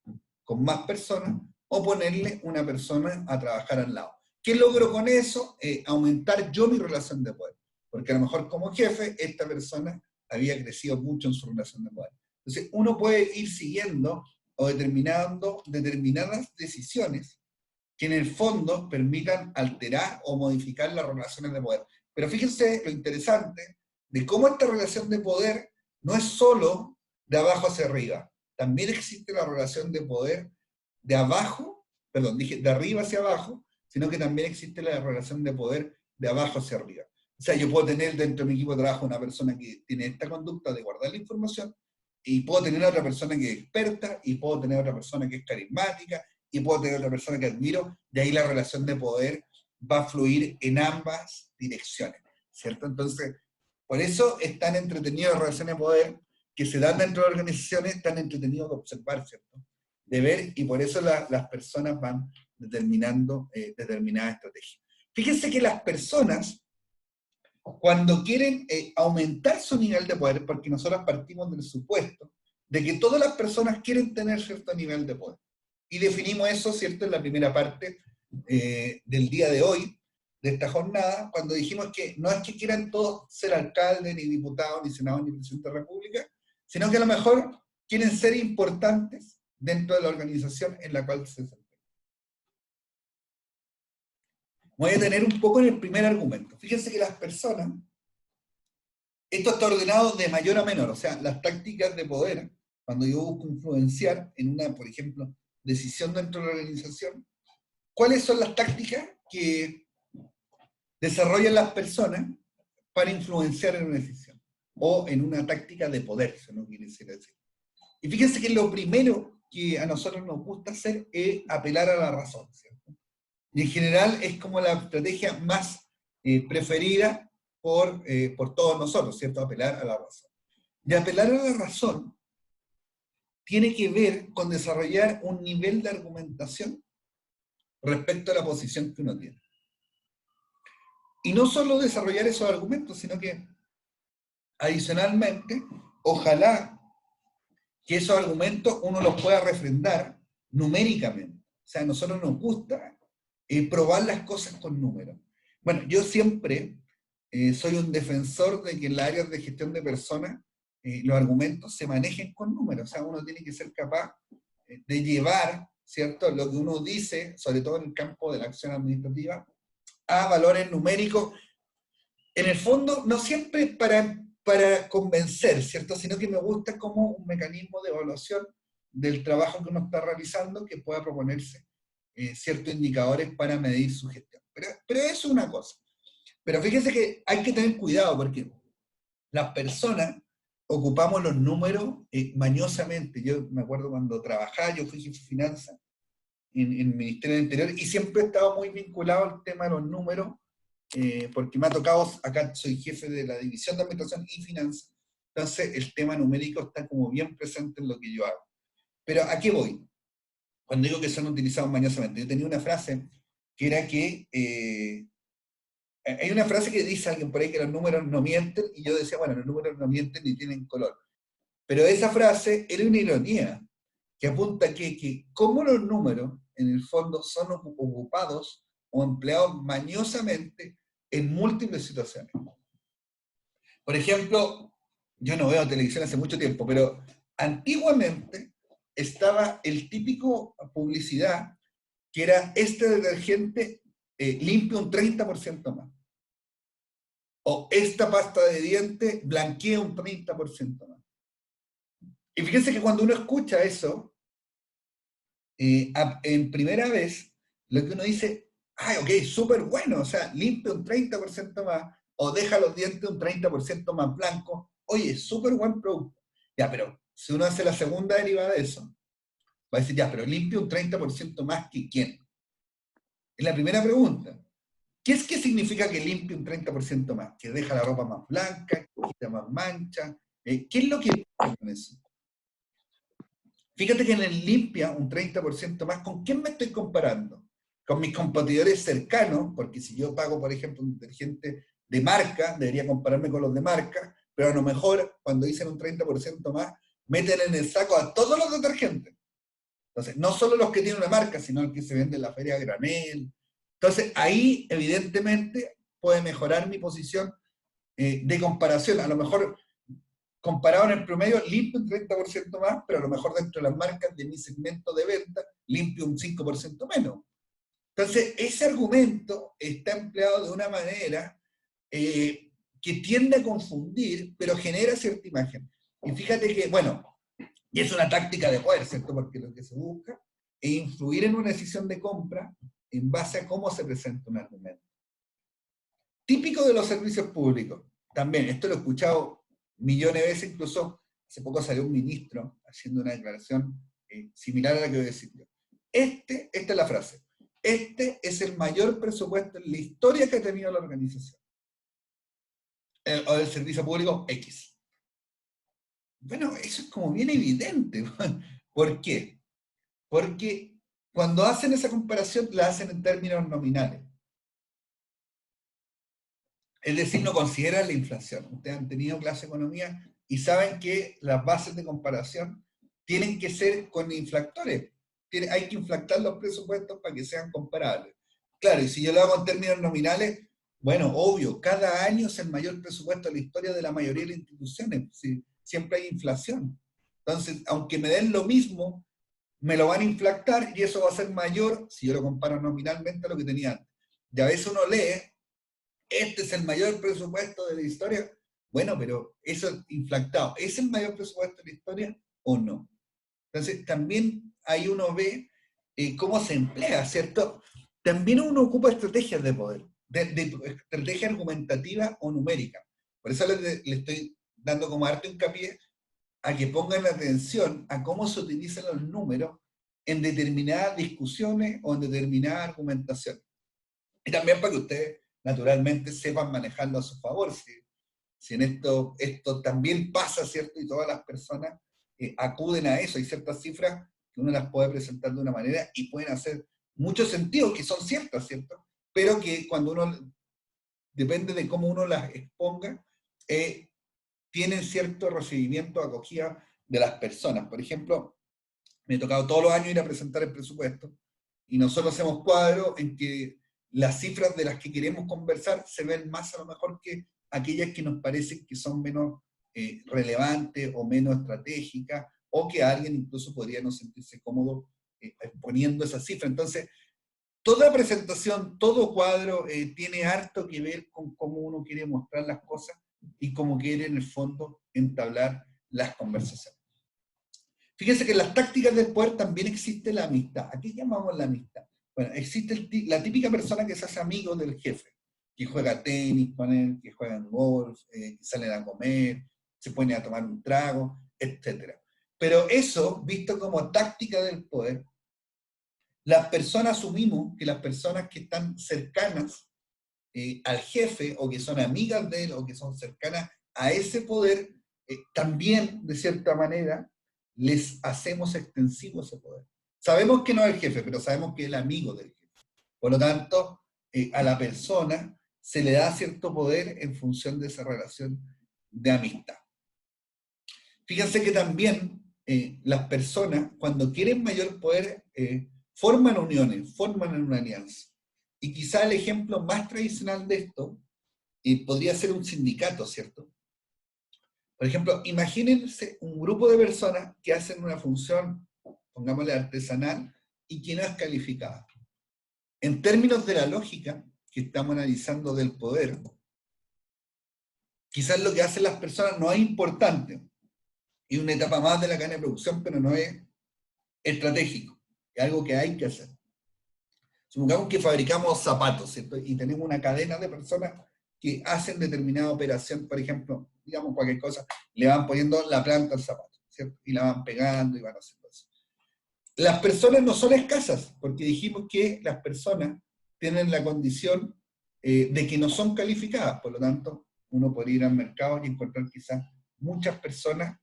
A: con más personas o ponerle una persona a trabajar al lado. ¿Qué logro con eso? Aumentar yo mi relación de poder. Porque a lo mejor como jefe, esta persona había crecido mucho en su relación de poder. Entonces, uno puede ir siguiendo o determinando determinadas decisiones que en el fondo permitan alterar o modificar las relaciones de poder. Pero fíjense lo interesante de cómo esta relación de poder no es solo de abajo hacia arriba. También existe la relación de poder de abajo, perdón, dije de arriba hacia abajo, sino que también existe la relación de poder de abajo hacia arriba. O sea, yo puedo tener dentro de mi equipo de trabajo una persona que tiene esta conducta de guardar la información, y puedo tener otra persona que es experta, y puedo tener otra persona que es carismática, y puedo tener otra persona que admiro, y ahí la relación de poder va a fluir en ambas direcciones, ¿cierto? Entonces, por eso es tan entretenido la relación de poder que se dan dentro de organizaciones, tan entretenido de observar, ¿cierto? De ver, y por eso las personas van determinando determinadas estrategias. Fíjense que las personas, cuando quieren aumentar su nivel de poder, porque nosotros partimos del supuesto de que todas las personas quieren tener cierto nivel de poder. Y definimos eso, ¿cierto?, en la primera parte del día de hoy, de esta jornada, cuando dijimos que no es que quieran todos ser alcaldes, ni diputados, ni senadores, ni presidente de la República, sino que a lo mejor quieren ser importantes dentro de la organización en la cual se desempeñan. Voy a detener un poco en el primer argumento. Fíjense que las personas, esto está ordenado de mayor a menor, o sea, las tácticas de poder, cuando yo busco influenciar en una, por ejemplo, decisión dentro de la organización, ¿cuáles son las tácticas que desarrollan las personas para influenciar en una decisión? O en una táctica de poder, si no quiere decir así. Y fíjense que lo primero que a nosotros nos gusta hacer es apelar a la razón, ¿cierto? Y en general es como la estrategia más preferida por todos nosotros, ¿cierto? Apelar a la razón. Y apelar a la razón tiene que ver con desarrollar un nivel de argumentación respecto a la posición que uno tiene. Y no solo desarrollar esos argumentos, sino que adicionalmente, ojalá que esos argumentos uno los pueda refrendar numéricamente. O sea, a nosotros nos gusta probar las cosas con números. Bueno, yo siempre soy un defensor de que en las áreas de gestión de personas los argumentos se manejen con números. O sea, uno tiene que ser capaz de llevar, ¿cierto?, lo que uno dice, sobre todo en el campo de la acción administrativa, a valores numéricos. En el fondo, no siempre para convencer, ¿cierto?, sino que me gusta como un mecanismo de evaluación del trabajo que uno está realizando, que pueda proponerse ciertos indicadores para medir su gestión. Pero eso es una cosa. Pero fíjense que hay que tener cuidado, porque las personas ocupamos los números mañosamente. Yo me acuerdo cuando trabajaba, yo fui jefe de finanzas en el Ministerio del Interior, y siempre he estado muy vinculado al tema de los números, porque me ha tocado, acá soy jefe de la División de Administración y Finanzas, entonces el tema numérico está como bien presente en lo que yo hago. Pero ¿a qué voy? Cuando digo que son utilizados mañosamente, yo tenía una frase que era que, hay una frase que dice alguien por ahí que los números no mienten, y yo decía, bueno, los números no mienten ni tienen color. Pero esa frase era una ironía, que apunta a que cómo los números, en el fondo, son ocupados o empleados mañosamente en múltiples situaciones. Por ejemplo, yo no veo televisión hace mucho tiempo, pero antiguamente estaba el típico publicidad que era: este detergente limpia un 30% más. O esta pasta de dientes blanquea un 30% más. Y fíjense que cuando uno escucha eso, en primera vez, lo que uno dice, Ay, ok, súper bueno, o sea, limpia un 30% más, o deja los dientes un 30% más blancos. Oye, súper buen producto. Ya, pero si uno hace la segunda derivada de eso, va a decir, ya, pero limpia un 30% más que quién. Es la primera pregunta. ¿Qué significa que limpie un 30% más? Que deja la ropa más blanca, que quita más mancha. ¿Qué es lo que pasa con eso? Fíjate que en el limpia un 30% más, ¿con quién me estoy comparando? Con mis competidores cercanos, porque si yo pago, por ejemplo, un detergente de marca, debería compararme con los de marca, pero a lo mejor cuando dicen un 30% más, meten en el saco a todos los detergentes. Entonces, no solo los que tienen una marca, sino el que se vende en la feria a granel. Entonces, ahí evidentemente puede mejorar mi posición de comparación. A lo mejor comparado en el promedio, limpio un 30% más, pero a lo mejor dentro de las marcas de mi segmento de venta, limpio un 5% menos. Entonces, ese argumento está empleado de una manera que tiende a confundir, pero genera cierta imagen. Y fíjate que, bueno, y es una táctica de poder, ¿cierto? Porque lo que se busca es influir en una decisión de compra en base a cómo se presenta un argumento. Típico de los servicios públicos. También, esto lo he escuchado millones de veces, incluso hace poco salió un ministro haciendo una declaración similar a la que voy a decir yo. Esta es la frase. Este es el mayor presupuesto en la historia que ha tenido la organización. O del servicio público X. Bueno, eso es como bien evidente. ¿Por qué? Porque cuando hacen esa comparación, la hacen en términos nominales. Es decir, no consideran la inflación. Ustedes han tenido clase de economía y saben que las bases de comparación tienen que ser con inflactores. Hay que inflactar los presupuestos para que sean comparables. Claro, y si yo lo hago en términos nominales, bueno, obvio, cada año es el mayor presupuesto de la historia de la mayoría de las instituciones. Siempre hay inflación. Entonces, aunque me den lo mismo, me lo van a inflactar y eso va a ser mayor si yo lo comparo nominalmente a lo que tenía antes. Y a veces uno lee, este es el mayor presupuesto de la historia. Bueno, pero eso inflactado, ¿es el mayor presupuesto de la historia o no? Entonces, también ahí uno ve cómo se emplea, ¿cierto? También uno ocupa estrategias de poder, de estrategia argumentativa o numérica. Por eso le estoy dando como arte hincapié a que pongan atención a cómo se utilizan los números en determinadas discusiones o en determinadas argumentaciones. Y también para que ustedes naturalmente sepan manejarlo a su favor. Si en esto también pasa, ¿cierto? Y todas las personas acuden a eso. Hay ciertas cifras que uno las puede presentar de una manera y pueden hacer mucho sentido, que son ciertas, ¿cierto? Pero que cuando uno, depende de cómo uno las exponga, tienen cierto recibimiento, acogida de las personas. Por ejemplo, me ha tocado todos los años ir a presentar el presupuesto y nosotros hacemos cuadros en que las cifras de las que queremos conversar se ven más a lo mejor que aquellas que nos parecen que son menos relevantes o menos estratégicas, o que alguien incluso podría no sentirse cómodo exponiendo esa cifra. Entonces, toda presentación, todo cuadro tiene harto que ver con cómo uno quiere mostrar las cosas y cómo quiere en el fondo entablar las conversaciones. Fíjense que en las tácticas del poder también existe la amistad. ¿A qué llamamos la amistad? Bueno, existe la típica persona que se hace amigo del jefe, que juega tenis con él, que juega en golf, que salen a comer, se pone a tomar un trago, etc. Pero eso, visto como táctica del poder, las personas asumimos que las personas que están cercanas al jefe, o que son amigas de él, o que son cercanas a ese poder, también, de cierta manera, les hacemos extensivo ese poder. Sabemos que no es el jefe, pero sabemos que es el amigo del jefe. Por lo tanto, a la persona se le da cierto poder en función de esa relación de amistad. Fíjense que también las personas, cuando quieren mayor poder, forman uniones, forman una alianza. Y quizá el ejemplo más tradicional de esto podría ser un sindicato, ¿cierto? Por ejemplo, imagínense un grupo de personas que hacen una función, pongámosle artesanal, y que no es calificada. En términos de la lógica que estamos analizando del poder, quizás lo que hacen las personas no es importante, es una etapa más de la cadena de producción, pero no es estratégico, es algo que hay que hacer. Supongamos que fabricamos zapatos, ¿cierto? Y tenemos una cadena de personas que hacen determinada operación, por ejemplo, digamos cualquier cosa, le van poniendo la planta al zapato, ¿cierto? Y la van pegando y van haciendo eso. Las personas no son escasas, porque dijimos que las personas tienen la condición de que no son calificadas, por lo tanto, uno puede ir al mercado y encontrar quizás muchas personas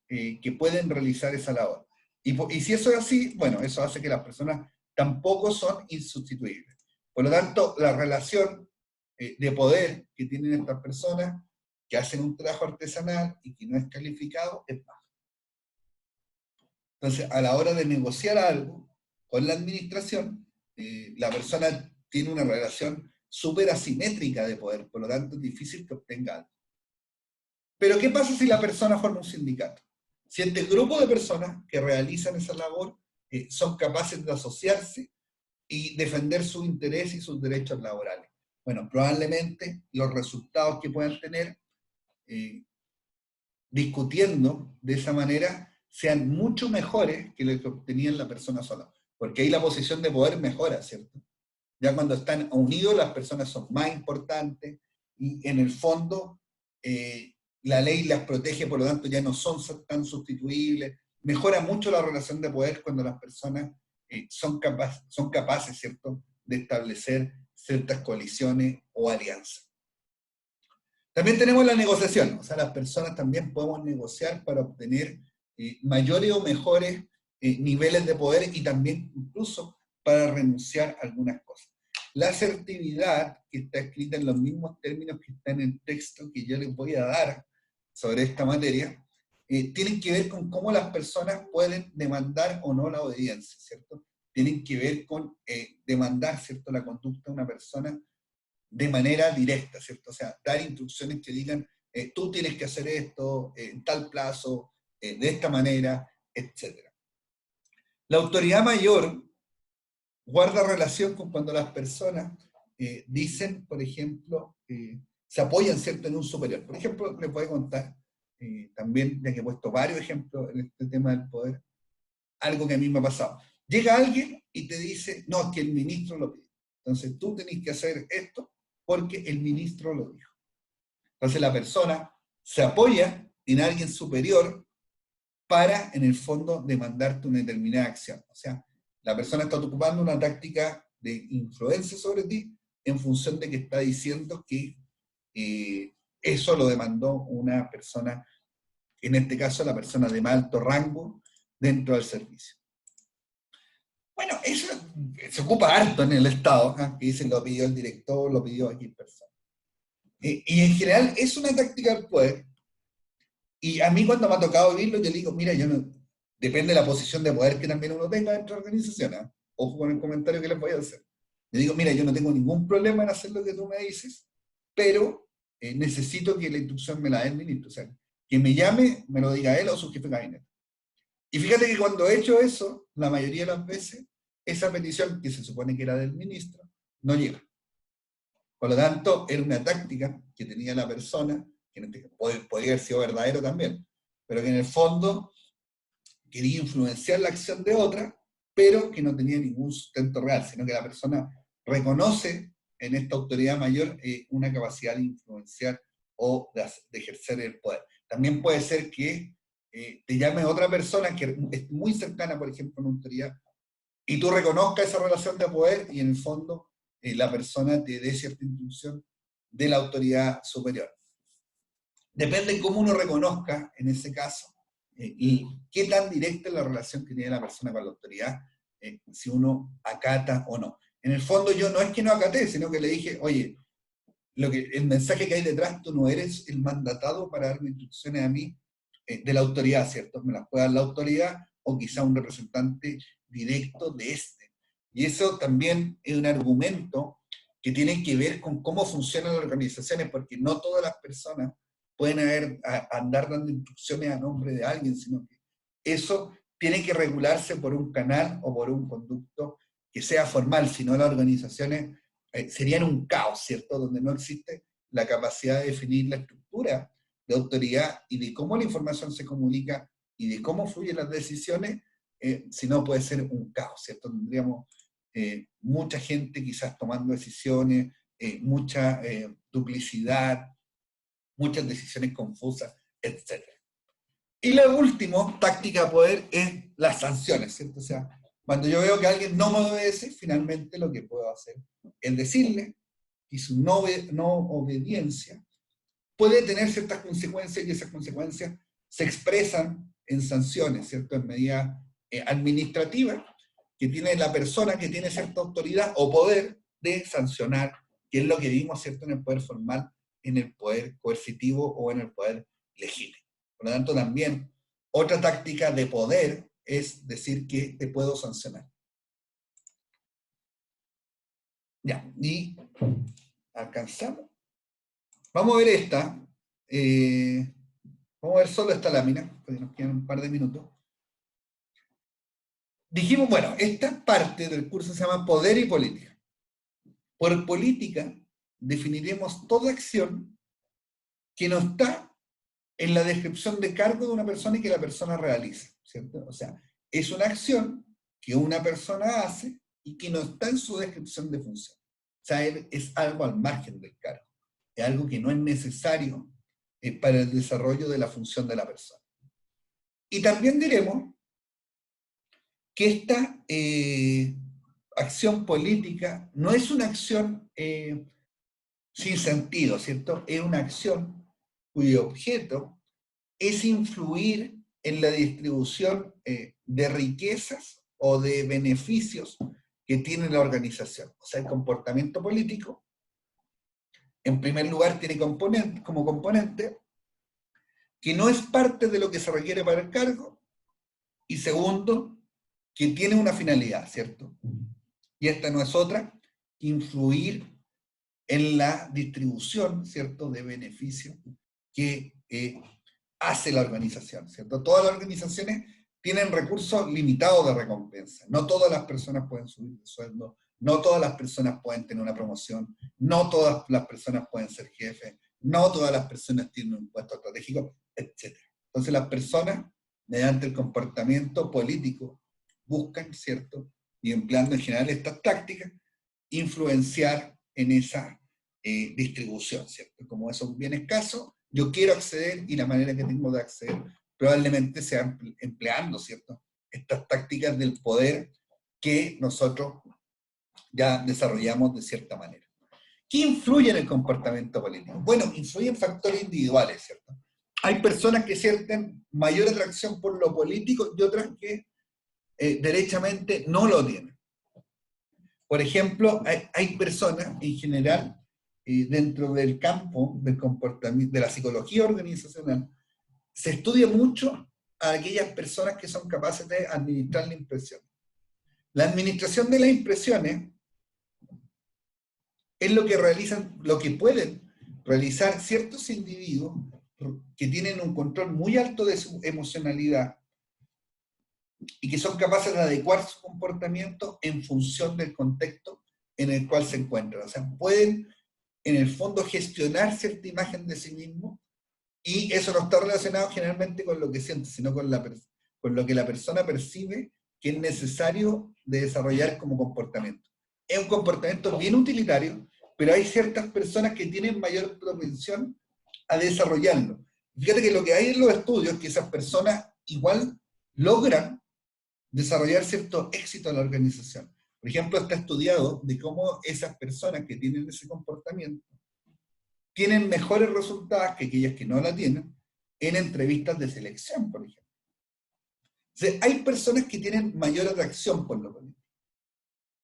A: que pueden realizar esa labor. Y si eso es así, bueno, eso hace que las personas tampoco son insustituibles. Por lo tanto, la relación de poder que tienen estas personas que hacen un trabajo artesanal y que no es calificado es baja. Entonces, a la hora de negociar algo con la administración, la persona tiene una relación súper asimétrica de poder, por lo tanto es difícil que obtenga algo. Pero ¿qué pasa si la persona forma un sindicato? Si este grupo de personas que realizan esa labor son capaces de asociarse y defender su interés y sus derechos laborales. Bueno, probablemente los resultados que puedan tener discutiendo de esa manera sean mucho mejores que lo que obtenían la persona sola. Porque ahí la posición de poder mejora, ¿cierto? Ya cuando están unidos las personas son más importantes y en el fondo la ley las protege, por lo tanto ya no son tan sustituibles. Mejora mucho la relación de poder cuando las personas son capaces, ¿cierto?, de establecer ciertas coaliciones o alianzas. También tenemos la negociación, o sea, las personas también podemos negociar para obtener mayores o mejores niveles de poder y también incluso para renunciar a algunas cosas. La asertividad, que está escrita en los mismos términos que está en el texto que yo les voy a dar sobre esta materia, tienen que ver con cómo las personas pueden demandar o no la obediencia, ¿cierto? Tienen que ver con demandar, ¿cierto?, la conducta de una persona de manera directa, ¿cierto? O sea, dar instrucciones que digan, tú tienes que hacer esto en tal plazo, de esta manera, etc. La autoridad mayor guarda relación con cuando las personas dicen, por ejemplo, se apoyan, ¿cierto?, en un superior. Por ejemplo, les voy a contar, también, ya que he puesto varios ejemplos en este tema del poder, algo que a mí me ha pasado. Llega alguien y te dice, no, es que el ministro lo pide. Entonces tú tenés que hacer esto porque el ministro lo dijo. Entonces la persona se apoya en alguien superior para, en el fondo, demandarte una determinada acción. O sea, la persona está ocupando una táctica de influencia sobre ti en función de que está diciendo que eso lo demandó una persona, en este caso la persona de más alto rango dentro del servicio. Bueno, eso se ocupa harto en el Estado, ¿eh? Que dicen lo pidió el director, lo pidió X persona. Y en general es una táctica del poder. Y a mí cuando me ha tocado vivirlo, yo le digo, mira, yo no, depende de la posición de poder que también uno tenga dentro de la organización. ¿Eh? Ojo con el comentario que les voy a hacer. Le digo, mira, yo no tengo ningún problema en hacer lo que tú me dices, pero necesito que la instrucción me la dé el ministro. O sea, que me llame, me lo diga él o su jefe de gabinete. Y fíjate que cuando he hecho eso, la mayoría de las veces, esa petición, que se supone que era del ministro, no llega. Por lo tanto, era una táctica que tenía la persona, que podría haber sido verdadero también, pero que en el fondo quería influenciar la acción de otra, pero que no tenía ningún sustento real, sino que la persona reconoce en esta autoridad mayor una capacidad de influenciar o de ejercer el poder. También puede ser que te llame otra persona que es muy cercana, por ejemplo, a una autoridad, y tú reconozcas esa relación de poder y en el fondo la persona te dé cierta instrucción de la autoridad superior. Depende de cómo uno reconozca, en ese caso, y qué tan directa es la relación que tiene la persona con la autoridad, si uno acata o no. En el fondo yo no es que no acaté, sino que le dije, oye, el mensaje que hay detrás, tú no eres el mandatado para darme instrucciones a mí de la autoridad, ¿cierto? Me las puede dar la autoridad o quizá un representante directo de este. Y eso también es un argumento que tiene que ver con cómo funcionan las organizaciones, porque no todas las personas pueden andar dando instrucciones a nombre de alguien, sino que eso tiene que regularse por un canal o por un conducto que sea formal, si no las organizaciones serían un caos, ¿cierto? Donde no existe la capacidad de definir la estructura de autoridad y de cómo la información se comunica y de cómo fluyen las decisiones, si no puede ser un caos, ¿cierto? Tendríamos mucha gente quizás tomando decisiones, mucha duplicidad, muchas decisiones confusas, etc. Y lo último, táctica de poder, es las sanciones, ¿cierto? O sea, cuando yo veo que alguien no me obedece, finalmente lo que puedo hacer es decirle que su no obediencia puede tener ciertas consecuencias, y esas consecuencias se expresan en sanciones, ¿cierto? En medidas administrativas que tiene la persona que tiene cierta autoridad o poder de sancionar, que es lo que vimos, ¿cierto?, en el poder formal, en el poder coercitivo o en el poder legítimo. Por lo tanto, también otra táctica de poder es decir que te puedo sancionar. Ya, y alcanzamos. Vamos a ver esta. Vamos a ver solo esta lámina, porque nos quedan un par de minutos. Dijimos, bueno, esta parte del curso se llama Poder y Política. Por política definiremos toda acción que no está en la descripción de cargo de una persona y que la persona realiza, ¿cierto? O sea, es una acción que una persona hace y que no está en su descripción de función. O sea, es algo al margen del cargo. Es algo que no es necesario para el desarrollo de la función de la persona. Y también diremos que esta acción política no es una acción sin sentido, ¿cierto? Es una acción cuyo objeto es influir en la distribución de riquezas o de beneficios que tiene la organización. O sea, el comportamiento político, en primer lugar, tiene como componente que no es parte de lo que se requiere para el cargo, y segundo, que tiene una finalidad, ¿cierto? Y esta no es otra que influir en la distribución, ¿cierto?, de beneficios que hace la organización, ¿cierto? Todas las organizaciones tienen recursos limitados de recompensa. No todas las personas pueden subir de sueldo, no todas las personas pueden tener una promoción, no todas las personas pueden ser jefes, no todas las personas tienen un puesto estratégico, etc. Entonces las personas, mediante el comportamiento político, buscan, ¿cierto?, y empleando en general estas tácticas, influenciar en esa distribución, ¿cierto? Como es un bien escaso, yo quiero acceder y la manera que tengo de acceder probablemente sea empleando, ¿cierto?, estas tácticas del poder que nosotros ya desarrollamos de cierta manera. ¿Qué influye en el comportamiento político? Bueno, influyen factores individuales, ¿cierto? Hay personas que sienten mayor atracción por lo político y otras que derechamente no lo tienen. Por ejemplo, hay personas en general dentro del campo del comportamiento, de la psicología organizacional, se estudia mucho a aquellas personas que son capaces de administrar la impresión. La administración de las impresiones es lo que realizan, lo que pueden realizar ciertos individuos que tienen un control muy alto de su emocionalidad y que son capaces de adecuar su comportamiento en función del contexto en el cual se encuentran. O sea, pueden en el fondo gestionar cierta imagen de sí mismo, y eso no está relacionado generalmente con lo que siente, sino con lo que la persona percibe que es necesario de desarrollar como comportamiento. Es un comportamiento bien utilitario, pero hay ciertas personas que tienen mayor propensión a desarrollarlo. Fíjate que lo que hay en los estudios es que esas personas igual logran desarrollar cierto éxito en la organización. Por ejemplo, está estudiado de cómo esas personas que tienen ese comportamiento tienen mejores resultados que aquellas que no la tienen en entrevistas de selección, por ejemplo. O sea, hay personas que tienen mayor atracción por lo político,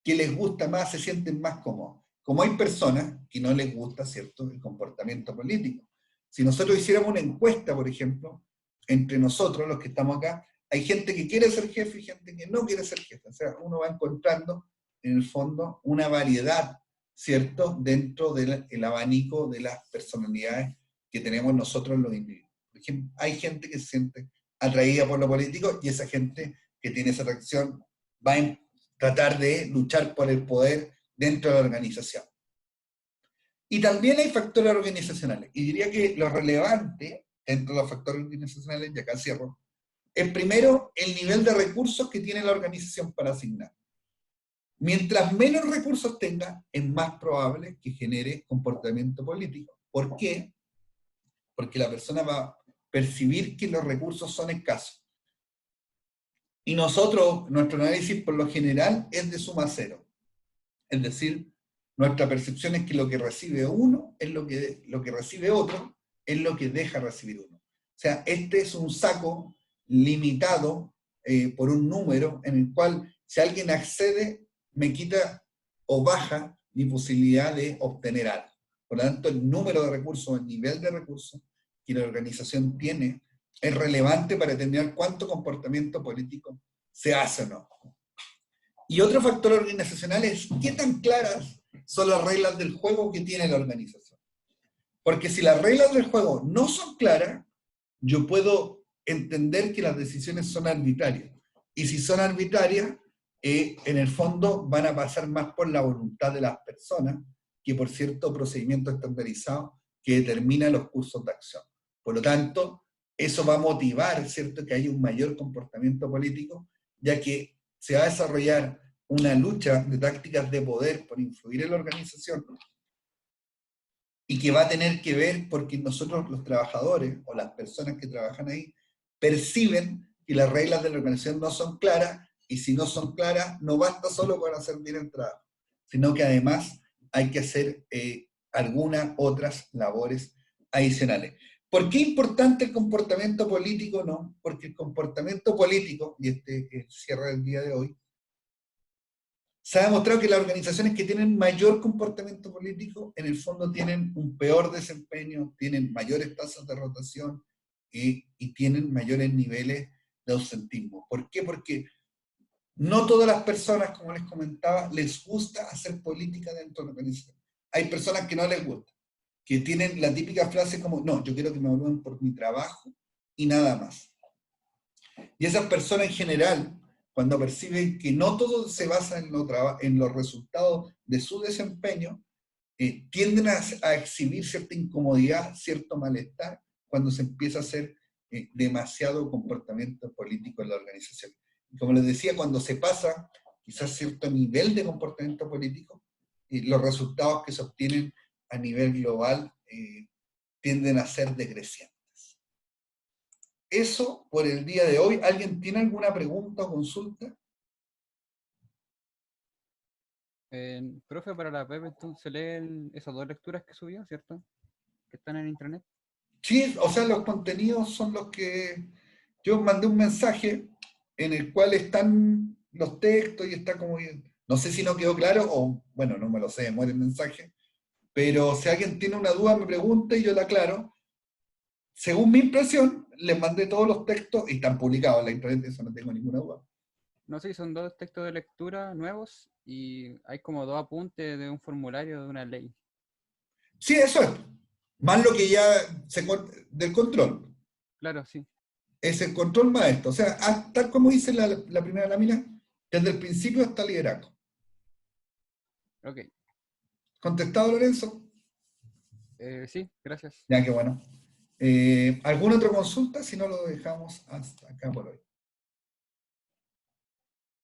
A: que les gusta más, se sienten más cómodos. Como hay personas que no les gusta, ¿cierto?, el comportamiento político. Si nosotros hiciéramos una encuesta, por ejemplo, entre nosotros, los que estamos acá, hay gente que quiere ser jefe y gente que no quiere ser jefe. O sea, uno va encontrando, en el fondo, una variedad, ¿cierto?, dentro del abanico de las personalidades que tenemos nosotros los individuos. Por ejemplo, hay gente que se siente atraída por lo político y esa gente que tiene esa atracción va a tratar de luchar por el poder dentro de la organización. Y también hay factores organizacionales. Y diría que lo relevante dentro de los factores organizacionales, y acá cierro, es primero el nivel de recursos que tiene la organización para asignar. Mientras menos recursos tenga, es más probable que genere comportamiento político. ¿Por qué? Porque la persona va a percibir que los recursos son escasos. Y nosotros, nuestro análisis por lo general es de suma cero. Es decir, nuestra percepción es que lo que recibe uno es lo que recibe otro, es lo que deja recibir uno. O sea, este es un saco limitado por un número en el cual si alguien accede, me quita o baja mi posibilidad de obtener algo. Por lo tanto, el número de recursos, el nivel de recursos que la organización tiene es relevante para determinar cuánto comportamiento político se hace o no. Y otro factor organizacional es qué tan claras son las reglas del juego que tiene la organización. Porque si las reglas del juego no son claras, yo puedo entender que las decisiones son arbitrarias. Y si son arbitrarias, en el fondo van a pasar más por la voluntad de las personas que por cierto procedimiento estandarizado que determina los cursos de acción. Por lo tanto, eso va a motivar, ¿cierto?, que haya un mayor comportamiento político, ya que se va a desarrollar una lucha de tácticas de poder por influir en la organización y que va a tener que ver porque nosotros los trabajadores o las personas que trabajan ahí perciben que las reglas de la organización no son claras y si no son claras no basta solo con hacer bien el trabajo, sino que además hay que hacer algunas otras labores adicionales. ¿Por qué es importante el comportamiento político? No, porque el comportamiento político, y este es el cierre del día de hoy, se ha demostrado que las organizaciones que tienen mayor comportamiento político, en el fondo tienen un peor desempeño, tienen mayores tasas de rotación y tienen mayores niveles de ausentismo. ¿Por qué? Porque no todas las personas, como les comentaba, les gusta hacer política dentro de la organización. Hay personas que no les gusta, que tienen la típica frase como, no, yo quiero que me evalúen por mi trabajo y nada más. Y esas personas en general, cuando perciben que no todo se basa en los resultados de su desempeño, tienden a exhibir cierta incomodidad, cierto malestar, cuando se empieza a hacer demasiado comportamiento político en la organización. Y como les decía, cuando se pasa quizás cierto nivel de comportamiento político, los resultados que se obtienen a nivel global tienden a ser decrecientes. Eso por el día de hoy. ¿Alguien tiene alguna pregunta o consulta?
B: Profe, para la PEP, entonces leen esas dos lecturas que subió, ¿cierto? Que están en internet.
A: Sí, o sea, los contenidos son los que... Yo mandé un mensaje en el cual están los textos y está como... No sé si no quedó claro o, bueno, no me lo sé, muere el mensaje, pero si alguien tiene una duda me pregunta y yo la aclaro. Según mi impresión, les mandé todos los textos y están publicados en la internet, eso no tengo ninguna duda.
B: No sé si son dos textos de lectura nuevos y hay como dos apuntes de un formulario de una ley.
A: Sí, eso es. Más lo que ya del control.
B: Claro, sí.
A: Es el control maestro. O sea, tal como dice la primera lámina, desde el principio hasta el liderazgo.
B: Ok.
A: ¿Contestado, Lorenzo?
B: Sí, gracias.
A: Ya, qué bueno. ¿Alguna otra consulta? Si no, lo dejamos hasta acá por hoy.